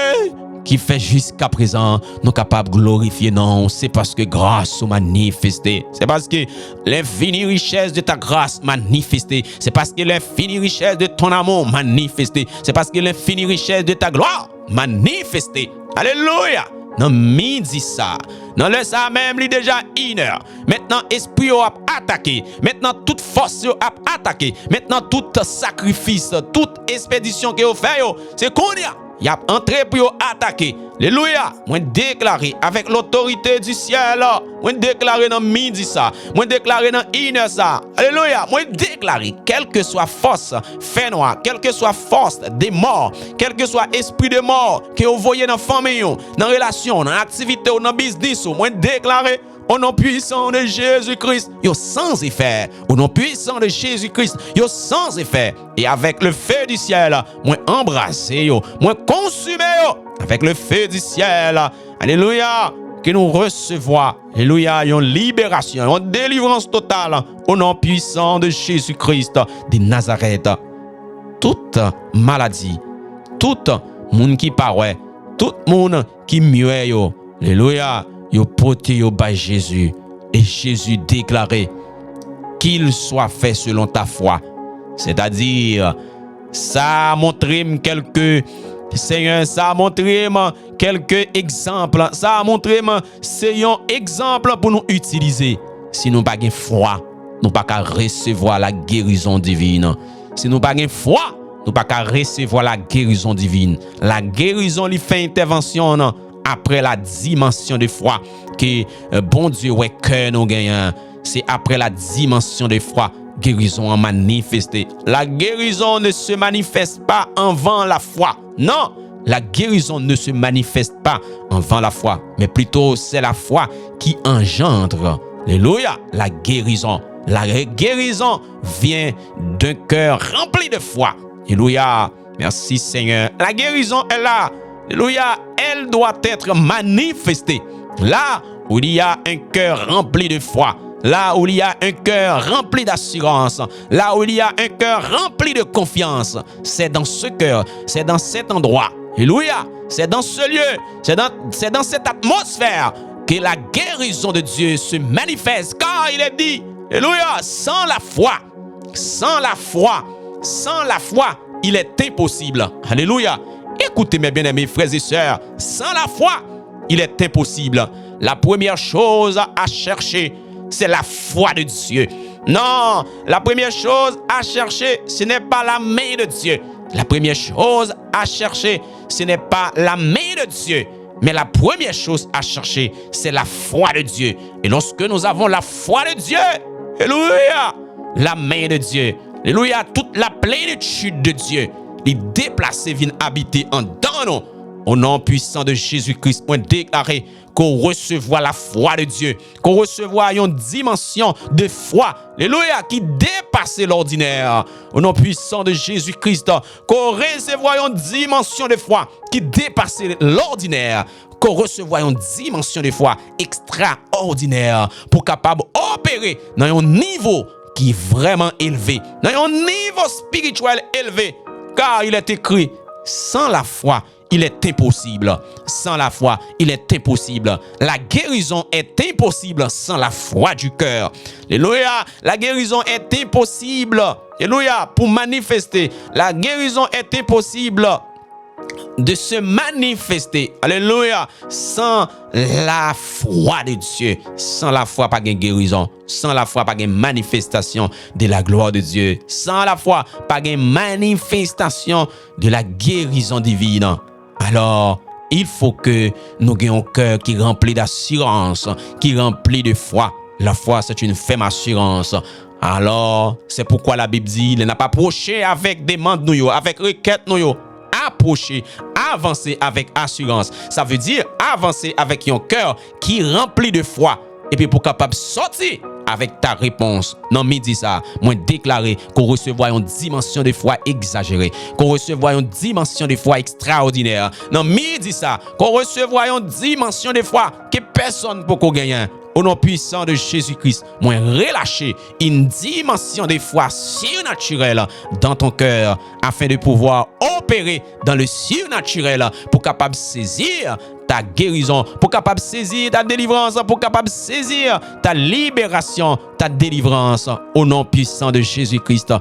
Qui fait jusqu'à présent nous capables de glorifier, non, c'est parce que grâce ou manifestée, c'est parce que l'infinie richesse de ta grâce manifestée, c'est parce que l'infinie richesse de ton amour manifestée, c'est parce que l'infinie richesse de ta gloire manifestée. Alléluia. Dans midi ça, dans le ça même, il déjà 1 heure. Maintenant, esprit a attaqué. Maintenant, toute force a attaqué. Maintenant, tout sacrifice, toute expédition que vous faites, c'est qu'on y a. Il a entré pour attaquer. Alléluia. Moi déclaré avec l'autorité du ciel. Moi déclaré dans midi ça. Moi déclaré dans 1 heure ça. Alléluia. Moi déclaré quelle que soit force fait noir, quelle que soit force des morts, quel que soit esprit de mort que vous voyez dans famille, dans relation, dans activité ou dans business, moi déclaré au nom puissant de Jésus-Christ, yo sans effet. Au nom puissant de Jésus-Christ, yo sans effet. Et avec le feu du ciel, moi embrasser yo, moi consumer yo avec le feu du ciel. Alléluia. Que nous recevons, alléluia, une libération, une délivrance totale au nom puissant de Jésus-Christ de Nazareth. Toute maladie, tout monde qui paraît, tout monde qui muet yo, alléluia. Yo porté yo by Jésus et Jésus déclaré qu'il soit fait selon ta foi. C'est-à-dire, ça a montré quelques Seigneur, ça a montré quelques exemples. Ça a montré c'est un exemple pour nous utiliser. Si nous n'avons pas de foi, nous ne pouvons pas recevoir la guérison divine. Si nous n'avons pas de foi, nous ne pouvons pas recevoir la guérison divine. La guérison lui fait intervention après la dimension de foi que bon Dieu ouais cœur nous gagnons. C'est après la dimension de foi guérison a manifesté. La guérison ne se manifeste pas avant la foi. Non, la guérison ne se manifeste pas avant la foi, mais plutôt c'est la foi qui engendre. Alléluia, la guérison. La guérison vient d'un cœur rempli de foi. Alléluia. Merci Seigneur. La guérison est là. Alléluia, elle doit être manifestée. Là où il y a un cœur rempli de foi. Là où il y a un cœur rempli d'assurance, là où il y a un cœur rempli de confiance, c'est dans ce cœur, c'est dans cet endroit, alléluia, c'est dans ce lieu, c'est dans cette atmosphère que la guérison de Dieu se manifeste, car il est dit, alléluia, sans la foi, il est impossible, alléluia. Écoutez mes bien-aimés frères et sœurs, sans la foi, il est impossible. La première chose à chercher, c'est la foi de Dieu. Non, la première chose à chercher, ce n'est pas la main de Dieu. La première chose à chercher, ce n'est pas la main de Dieu. Mais la première chose à chercher, c'est la foi de Dieu. Et lorsque nous avons la foi de Dieu, alléluia, la main de Dieu, alléluia, toute la plénitude de Dieu, les déplacés viennent habiter en dans nous. Au nom puissant de Jésus-Christ, on déclaré qu'on recevoir la foi de Dieu, qu'on recevoir une dimension de foi, alléluia, qui dépasse l'ordinaire. Au nom puissant de Jésus-Christ, qu'on recevoir une dimension de foi qui dépasse l'ordinaire, qu'on recevoir une dimension de foi extraordinaire pour capable opérer dans un niveau qui est vraiment élevé, dans un niveau spirituel élevé, car il est écrit, sans la foi, il est impossible. Sans la foi, il est impossible. La guérison est impossible sans la foi du cœur. Alléluia. La guérison est impossible. Alléluia. Pour manifester. La guérison est impossible de se manifester. Alléluia. Sans la foi de Dieu. Sans la foi, pas de guérison. Sans la foi, pas de manifestation de la gloire de Dieu. Sans la foi, pas de manifestation de la guérison divine. Alors, il faut que nous ayons un cœur qui est rempli d'assurance, qui est rempli de foi. La foi, c'est une ferme assurance. Alors, c'est pourquoi la Bible dit, il n'a pas approché avec demande nous, avec requête nous, approcher, avancer avec assurance. Ça veut dire avancer avec un cœur qui est rempli de foi. Et puis pour capable sortir avec ta réponse. Non, midi ça, moi déclarer qu'on recevra une dimension de foi exagérée, qu'on recevra une dimension de foi extraordinaire. Non, midi ça, qu'on recevra une dimension de foi que personne ne peut gagner. Au nom puissant de Jésus-Christ, moi relâcher une dimension de foi surnaturelle dans ton cœur afin de pouvoir opérer dans le surnaturel pour capable saisir ta guérison, pour capable saisir ta délivrance, pour capable saisir ta libération, ta délivrance au nom puissant de Jésus-Christ.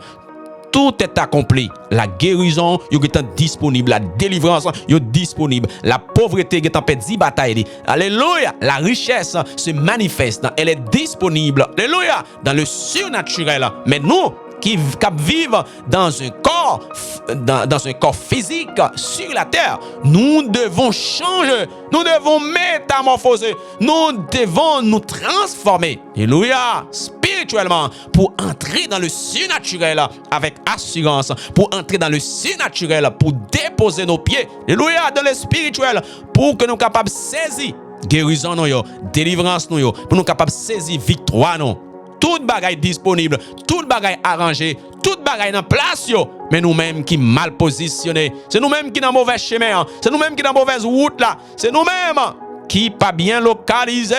Tout est accompli. La guérison est disponible. La délivrance est disponible. La pauvreté est en petite bataille. Alléluia. La richesse se manifeste. Elle est disponible. Alléluia. Dans le surnaturel. Mais nous, qui vivent dans un corps physique sur la terre, nous devons changer, nous devons métamorphoser, nous devons nous transformer, alléluia, spirituellement, pour entrer dans le surnaturel avec assurance, pour entrer dans le surnaturel, pour déposer nos pieds, alléluia, dans le spirituel, pour que nous soyons capables de saisir guérison, délivrance, pour nous soyons capables de saisir victoire. Toute bagaille disponible, toute bagaille arrangée, toute bagaille dans place, mais nous-mêmes qui mal positionnés, c'est nous-mêmes qui dans mauvais chemin, c'est nous-mêmes qui dans mauvaise route là, c'est nous-mêmes qui pas bien localisés,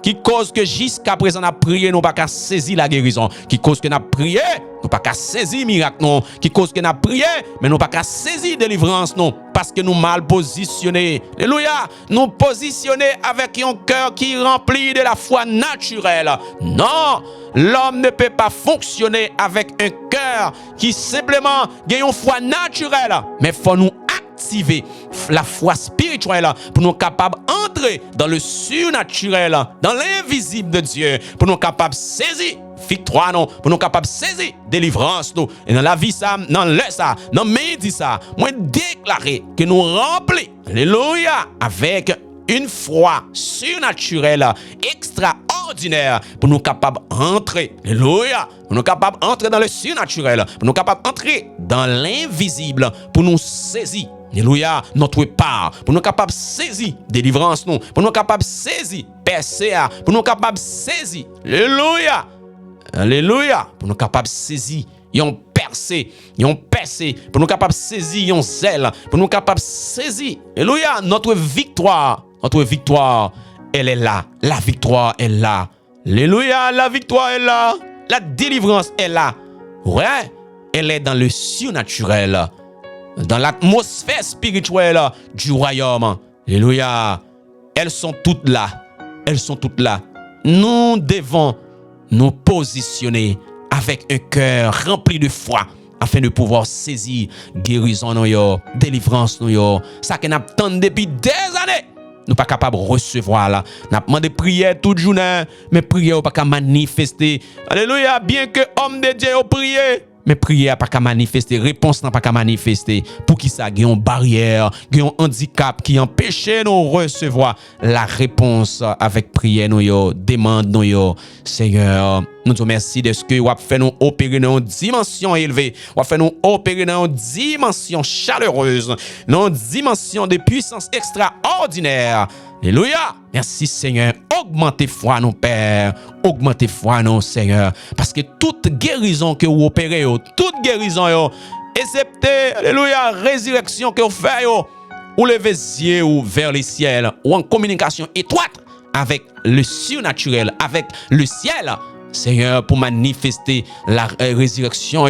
qui cause que jusqu'à présent on a prié, nous pas qu'à saisir la guérison, qui cause que nous a prié, nous pas qu'à saisir miracle non, qui cause que nous a prié, mais nous pas qu'à saisir délivrance non, parce que nous mal positionnés. Alléluia, nous positionnés avec un cœur qui est rempli de la foi naturelle. Non, l'homme ne peut pas fonctionner avec un cœur qui simplement gagne une foi naturelle, mais faut nous activer la foi spirituelle pour nous capables d'entrer dans le surnaturel, dans l'invisible de Dieu, pour nous capables de saisir victoire, non, pour nous capables de saisir délivrance, non. Et dans la vie, ça, dans le ça, dans le midi, ça, moi déclarer que nous remplis, alléluia, avec une foi surnaturelle, extraordinaire, pour nous capables d'entrer, alléluia, pour nous capables d'entrer dans le surnaturel, pour nous capables d'entrer dans l'invisible, pour nous saisir, alléluia, notre part, pour nous capables de saisir délivrance, non, pour nous capables de saisir PCA, pour nous capables de saisir, alléluia, alléluia, pour nous capables de saisir, yon percé, pour nous capables de saisir, yon zèle, pour nous capables de saisir, alléluia, notre victoire, elle est là, la victoire est là, alléluia, la victoire est là, la délivrance est là, ouais, elle est dans le surnaturel, dans l'atmosphère spirituelle du royaume, alléluia, elles sont toutes là, nous devons nous positionner avec un cœur rempli de foi afin de pouvoir saisir guérison, délivrance, ça que nous attendons depuis des années. Nous pas capables de recevoir là. Nous avons demandé prière toute journée, mais prière pas qu'à manifester. Alléluia, bien que homme de Dieu prié, mais prière pas qu'à manifester, réponse n'a pas qu'à manifester. Pour qui ça gagne une barrière, gagne un handicap qui empêche nous recevoir la réponse avec prière nous demande nous Seigneur. Nous te remercions de ce que vous avez fait nous opérer dans une dimension élevée. Vous avez fait nous opérer dans une dimension chaleureuse, dans une dimension de puissance extraordinaire. Alléluia. Merci Seigneur. Augmentez foi nous Père. Augmentez foi nous Seigneur. Parce que toute guérison que vous opérez, toute guérison, excepté, alléluia, résurrection que vous faites, ou levez les yeux vers les ciels, ou en communication étroite avec le surnaturel, avec le ciel. Seigneur, pour manifester la résurrection,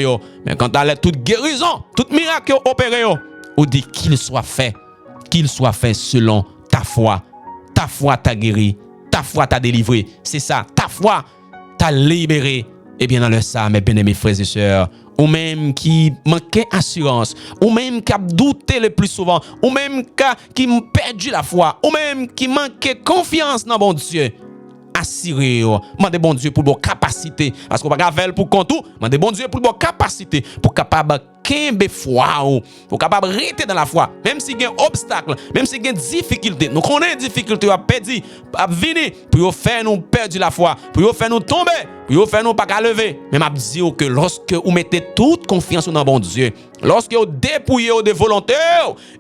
mais quand à toute guérison, tout miracle opéré, ou dit qu'il soit fait selon ta foi. Ta foi t'a guéri, ta foi t'a délivré. C'est ça, ta foi t'a libéré. Et bien dans le ça, mes bien-aimés frères et sœurs, ou même qui manquait assurance, ou même qui a douté le plus souvent, ou même qui a perdu la foi, ou même qui manquait confiance dans bon Dieu. Assurez-vous, demandez bon Dieu pour vos capacités, parce qu'on va gaver pour compte tout, demandez bon Dieu pour vos capacités, pour capable kembe foi, pour capable rester dans la foi, même si il y a un obstacle, même si il y a une difficulté, nous connaissons une difficulté à perdre, à venir, pour faire nous perdre la foi, pour faire nous tomber, pour faire nous pas lever. Mais m'a dit que lorsque vous mettez toute confiance dans bon Dieu, lorsque vous dépouillez de volonté,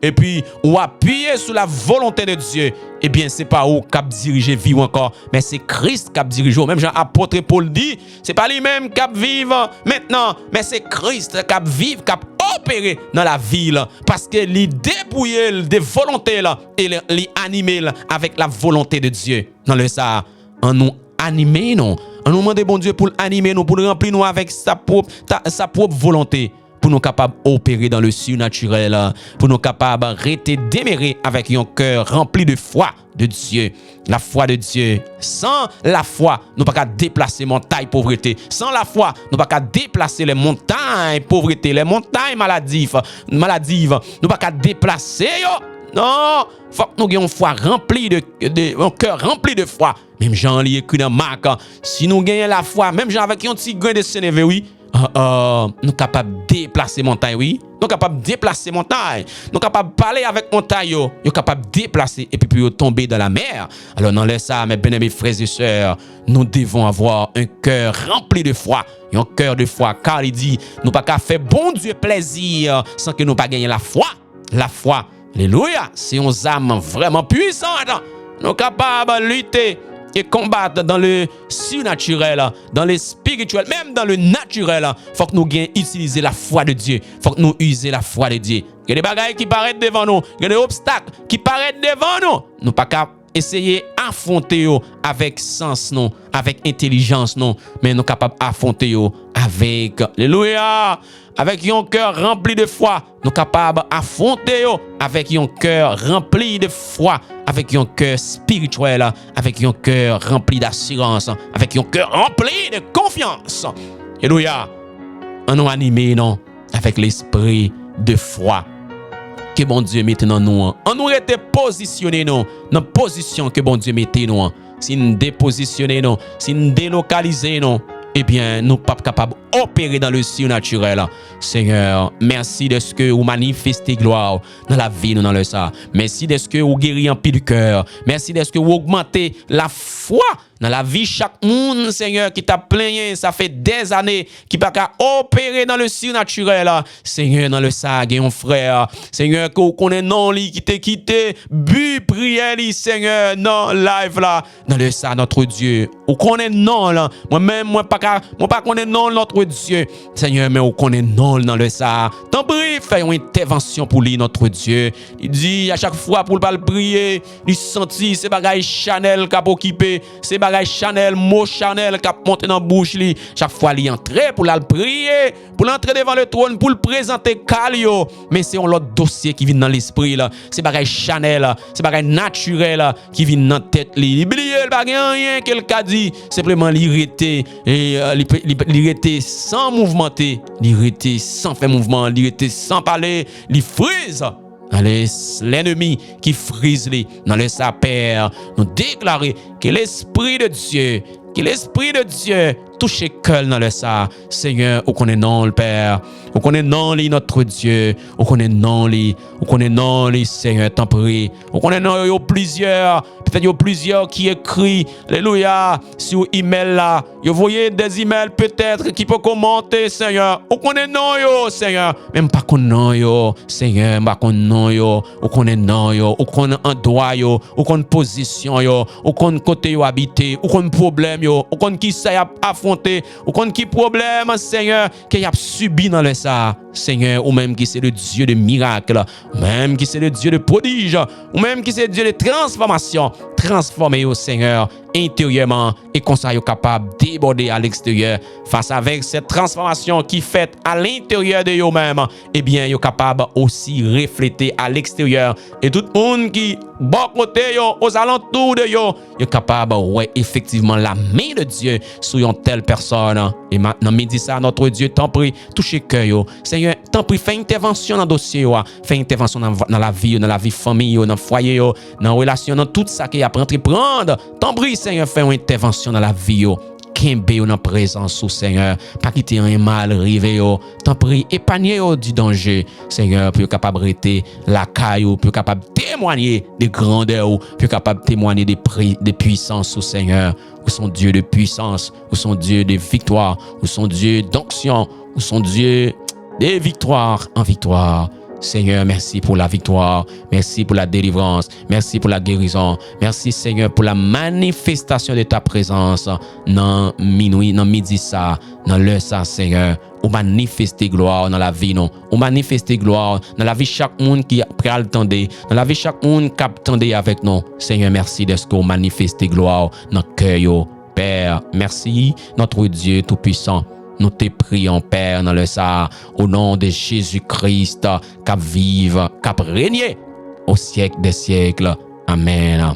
et puis vous appuyez sur la volonté de Dieu, eh bien, c'est pas où cap diriger vie encore, mais c'est Christ cap dirige. Même Jean apôtre Paul dit, c'est pas lui-même cap vivre maintenant, mais c'est Christ cap vivre, cap opérer dans la ville parce que lui dépouiller des volontés là et lui animer avec la volonté de Dieu. Dans le ça, en nous animer non, en nous demander bon Dieu pour animer nous, pour remplir nous avec sa propre volonté. Pour nous capables d'opérer dans le surnaturel, pour nous capables de rester démérés avec un cœur rempli de foi de Dieu. La foi de Dieu. Sans la foi, nous ne pouvons pas déplacer montagne pauvreté. Sans la foi, nous ne pouvons pas déplacer les montagnes pauvreté, les montagnes maladives. Nous ne pouvons pas déplacer. Non, il faut que nous ayons une foi remplie un cœur rempli de foi. Même Jean l'y écrit dans Marc, si nous gagnons la foi, même Jean avec un petit grain de sénévé, oui, nous sommes capables de déplacer montagne, oui. Nous sommes capables de déplacer montagne. Nous sommes capables de parler avec montagne. Nous sommes capables de déplacer et puis tomber dans la mer. Alors, dans ça, mes bien-aimés frères et sœurs, nous devons avoir un cœur rempli de foi. Un cœur de foi, car il dit, nous ne pouvons pas faire bon Dieu plaisir sans que nous ne pas gagner la foi. La foi, alléluia, c'est une âme vraiment puissante. Nous sommes capables de lutter et combattre dans le surnaturel, dans le spirituel, même dans le naturel. Il faut que nous utiliser la foi de Dieu. Il faut que nous user la foi de Dieu. Il y a des bagailles qui paraissent devant nous. Il y a des obstacles qui paraissent devant nous. Nous ne pouvons pas essayer d'affronter avec sens, non, avec intelligence, non, mais nous sommes capables d'affronter avec, alléluia, avec un cœur rempli de foi. Nous sommes capables d'affronter avec un cœur rempli de foi, avec un cœur spirituel, avec un cœur rempli d'assurance, avec un cœur rempli de confiance. Alléluia. On nous animé, non, avec l'esprit de foi que bon Dieu mette dans nous. On nous était positionné dans la position que bon Dieu mette nous. Si nous dépositionner nous, si nous délocaliser nous, eh bien, nous ne sommes pas capables d'opérer dans le surnaturel. Seigneur, merci de ce que vous manifestez gloire dans la vie, dans le ça. Merci de ce que vous guérissez en pile du cœur. Merci de ce que vous augmentez la foi dans la vie chaque monde, Seigneur, qui t'a plaigné, ça fait des années, qui n'a pas opérer dans le surnaturel. Seigneur, dans le ça, mon frère. Seigneur, que vous connaissez non, qui t'a quitté, but, prière, Seigneur, non, live là, dans le ça, notre Dieu. Vous connaissez non, là. Moi-même, moi, pas connais non, notre Dieu. Seigneur, mais vous connaissez non, dans le ça. Tant pis, fais une intervention pour lui, notre Dieu. Il dit à chaque fois pour le prier, il sentit ces bagages Chanel qu'a occupé, ces bagages Chanel, mot Chanel qu'a monté dans la bouche li. Chaque fois il entrer pour la prier, pour l'entrer devant le trône, pour le présenter Calio. Mais c'est un autre dossier qui vient dans l'esprit là. C'est bagages Chanel, c'est bagages naturel qui vient dans la tête li. Il oublie le bagage rien qu'elle a dit, simplement l'irriter et l'irriter sans mouvementer, l'irriter sans faire mouvement, l'irriter sans parler, il frise. Allez, l'ennemi qui frise les dans le sapeur, nous déclarer que l'esprit de Dieu touche cœur dans le ça. Seigneur, on connaît non le Père, on connaît non li notre Dieu, on connaît non li, Seigneur, t'en prie. On connaît non yo plusieurs, peut-être yo plusieurs qui écrit, alléluia, sur email là. Yo voyez des emails peut-être qui peut commenter, Seigneur. On connaît non yo, Seigneur, même pas qu'on non yo, Seigneur, pas qu'on non yo, on connaît non yo, on connaît endroit yo, on connaît position yo, on connaît côté yo habité, on connaît problème yo, on connaît qui ça y a affronté, on connaît qui problème, Seigneur, qu'il y a subi dans le ça. Seigneur, ou même qui c'est le Dieu de miracles, ou même qui c'est le Dieu de prodiges, ou même qui c'est le Dieu de transformation, transformez au Seigneur intérieurement et comme ça, vous capable de déborder à l'extérieur face avec cette transformation qui fait à l'intérieur de vous-même. Eh bien, vous capable aussi refléter à l'extérieur et tout le monde qui bon côté aux alentours de vous capable ouais effectivement la main de Dieu sur une telle personne. Et maintenant, me dit ça notre Dieu, t'en prie, touchez cœur. Seigneur, t'en prie, fais intervention dans le dossier, fais intervention dans la vie famille, dans le foyer, dans la relation, dans tout ça qu'il y a à entreprendre. T'en prie, Seigneur, fais une intervention dans la vie. Kembe dans la présence, Seigneur, pas quitter un mal arrivé, t'en prie, épargnez du danger, Seigneur, pour capable rester la caillou, pour capable témoigner des grandeurs, pour capable témoigner des puissances, Seigneur, où sont Dieu de puissance, où sont Dieu de victoire, où sont Dieu d'onction, où sont Dieu des victoires en victoire. Seigneur, merci pour la victoire. Merci pour la délivrance. Merci pour la guérison. Merci, Seigneur, pour la manifestation de ta présence dans minuit, dans midi ça, dans l'heure ça, Seigneur. Ou manifester gloire dans la vie, non. Ou manifester gloire dans la vie chaque monde qui prêt à l'attendre, dans la vie chaque monde qui attendait avec nous. Seigneur, merci de ce qu'on manifeste gloire dans le cœur, Père. Merci, notre Dieu Tout-Puissant. Nous te prions, Père, dans le ça, au nom de Jésus-Christ, qui vive, qui règne au siècle des siècles. Amen.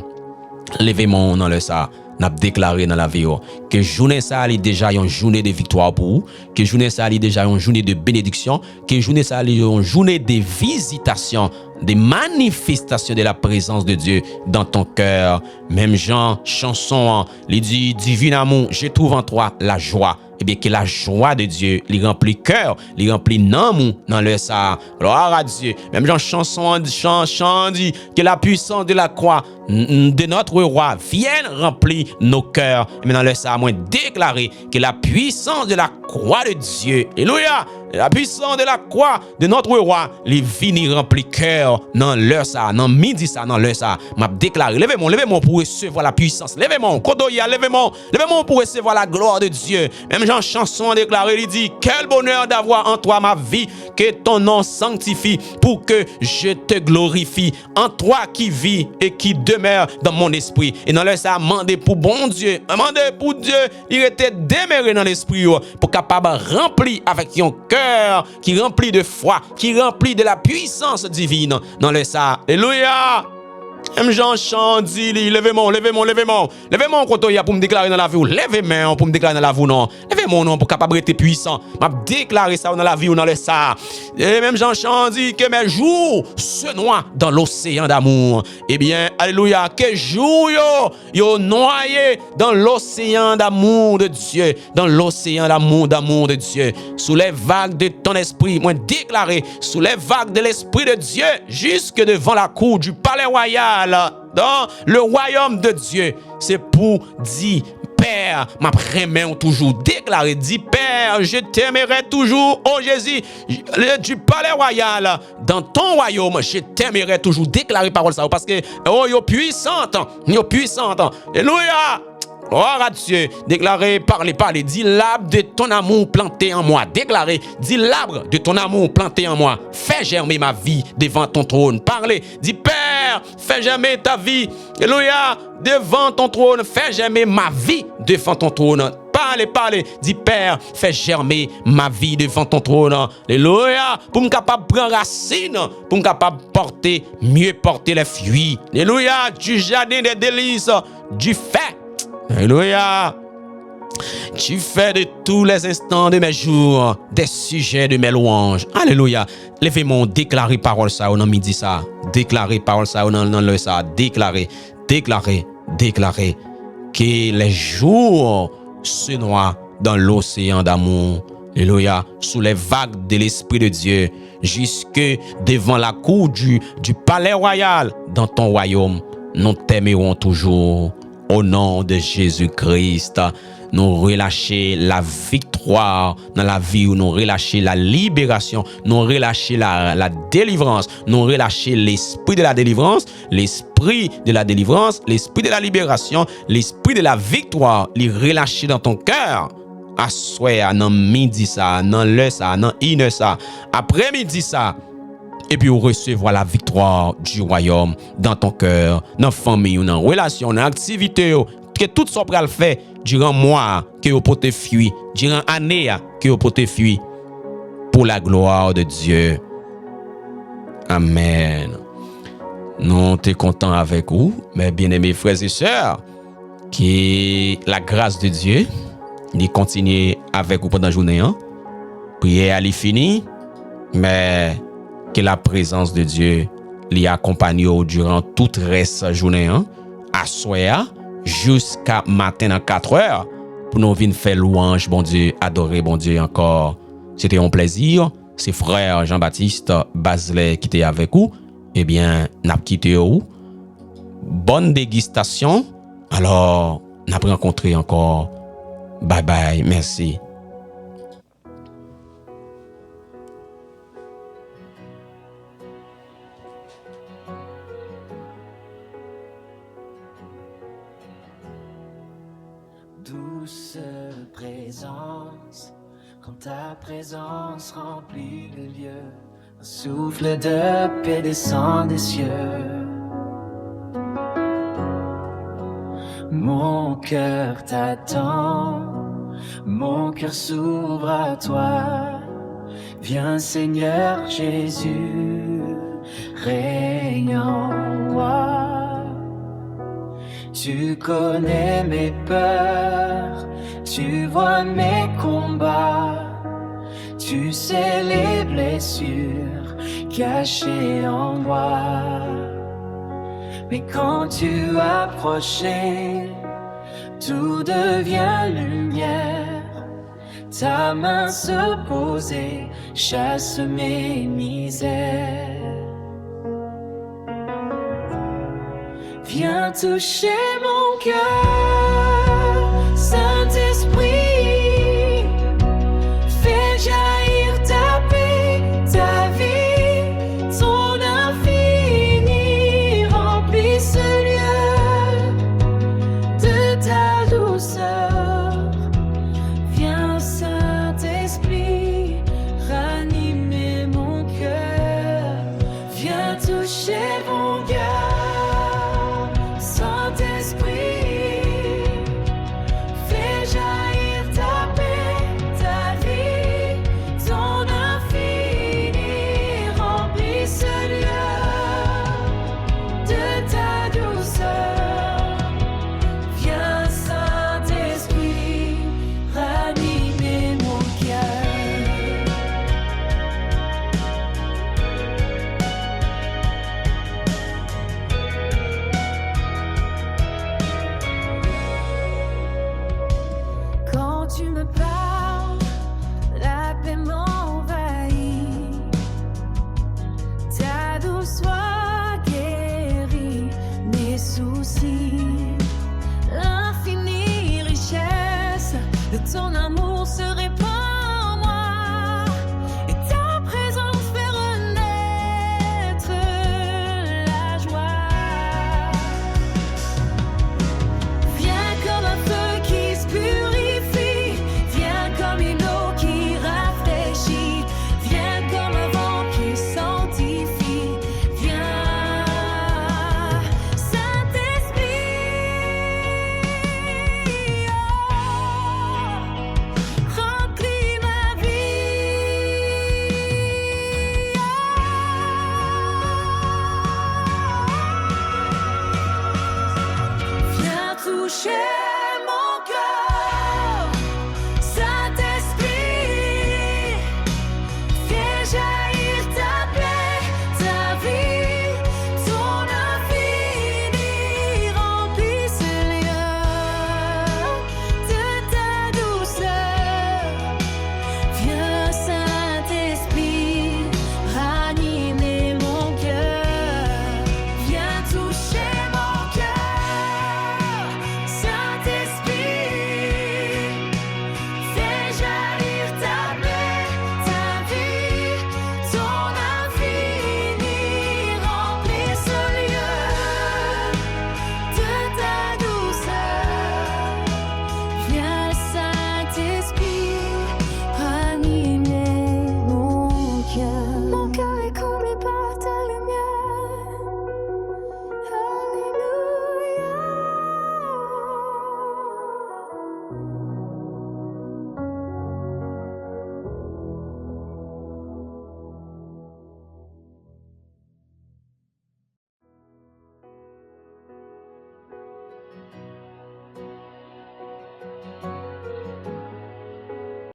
Levez-moi dans le ça. N'a déclaré dans la vie que journée ça est déjà une journée de victoire pour vous, que journée ça est déjà une journée de bénédiction, que journée ça est une journée de visitation, de manifestation de la présence de Dieu dans ton cœur. Même Jean chanson, il dit divin amour, je trouve en toi la joie. Eh bien que la joie de Dieu, il remplit cœur, il remplit l'amour dans le ça. Gloire à Dieu. Même Jean chanson dit que la puissance de la croix de notre roi vienne remplir nos cœurs. Mais dans le ça, moi déclarer que la puissance de la croix de Dieu, alléluia, la puissance de la croix de notre roi, les vini rempli cœur dans l'heure ça, dans midi ça, dans l'heure ça. M'a déclaré, levez-moi pour recevoir la puissance. Levez-moi, kodoya, levez-moi pour recevoir la gloire de Dieu. Même Jean chanson a déclaré, il dit, quel bonheur d'avoir en toi ma vie, que ton nom sanctifie pour que je te glorifie. En toi qui vis et qui demeure dans mon esprit. Et dans l'heure ça, mandez pour bon Dieu, mandez pour Dieu, il était demeuré dans l'esprit pour capable remplir avec ton cœur, qui remplit de foi, qui remplit de la puissance divine dans le ça. Alléluia. Même Jean chante, dit, levez-moi, quand il y a pour me déclarer dans la vie, levez-moi pour me déclarer dans la vie, non. Levez-moi, non, pour capable être puissant. M'a déclaré ça dans la vie ou dans le ça. Et même Jean chante, dit que mes jours se noient dans l'océan d'amour. Eh bien, alléluia, que jours yo noyé dans l'océan d'amour de Dieu, dans l'océan d'amour de Dieu. Sous les vagues de ton esprit, moi déclaré, sous les vagues de l'esprit de Dieu, jusque devant la cour du palais royal. Dans le royaume de Dieu, c'est pour dire, Père, ma première toujours déclaré, dit, Père, je t'aimerai toujours, oh Jésus, du palais royal, dans ton royaume, je t'aimerai toujours, déclarer parole ça, parce que, oh, yo puissante, alléluia. Gloire à Dieu, déclaré, parlez, dis l'arbre de ton amour planté en moi. Déclaré, dis l'arbre de ton amour planté en moi. Fais germer ma vie devant ton trône. Parlez, dis Père, fais germer ta vie. Alléluia, devant ton trône. Fais germer ma vie devant ton trône. Parlez, dis Père, fais germer ma vie devant ton trône. Alléluia, pour me capable prendre racine, pour me capable mieux porter les fruits. Alléluia, du jardin des délices, du fait. Alléluia. Tu fais de tous les instants de mes jours des sujets de mes louanges. Alléluia. Levez-moi, déclarez parole ça ou non midi ça. Déclarez parole ça ou non le ça. Déclarez que les jours se noient dans l'océan d'amour. Alléluia. Sous les vagues de l'Esprit de Dieu, jusque devant la cour du palais royal dans ton royaume. Nous t'aimerons toujours. Au nom de Jésus-Christ, nous relâcher la victoire dans la vie, nous relâcher la libération, nous relâcher la délivrance, nous relâcher l'esprit de la délivrance, l'esprit de la délivrance, l'esprit de la libération, l'esprit de la victoire, les relâcher dans ton cœur. Assoir dans midi ça, dans l'heure ça, dans une ça, après-midi ça. Et puis, recevoir la victoire du royaume dans ton cœur, dans la famille, dans la relation, dans l'activité, que tout ça peut le faire durant mois que vous pouvez fuir, durant année que vous pouvez fuir, pour la gloire de Dieu. Amen. Nous sommes contents avec vous, mes bien-aimés frères et sœurs, que la grâce de Dieu continue avec vous pendant la journée. Prière elle est finie, mais que la présence de Dieu l'y accompagne durant toute reste journée, à soir jusqu'à matin à 4 heures, pour nous venir faire louange, bon Dieu, adorer bon Dieu encore. C'était un plaisir. C'est frère Jean-Baptiste Bazelet qui était avec vous. Eh bien, n'a quitté vous. Bonne dégustation. Alors, n'a rencontré encore. Bye bye. Merci. douce présence, quand ta présence remplit le lieu, un souffle de paix descend des cieux. Mon cœur t'attend, mon cœur s'ouvre à toi. Viens Seigneur Jésus, règne en moi. Tu connais mes peurs, tu vois mes combats, tu sais les blessures cachées en moi. Mais quand tu approchais, tout devient lumière. Ta main se posait, chasse mes misères. Viens toucher mon cœur, Saint-Esprit. Fais jaillir ta paix, ta vie, ton infini. Remplis ce lieu de ta douceur. Viens, Saint-Esprit, ranimer mon cœur. Viens toucher mon cœur. Tu me parles, la paix m'envahit. Ta douce voix guérit mes soucis. L'infinie richesse de ton amour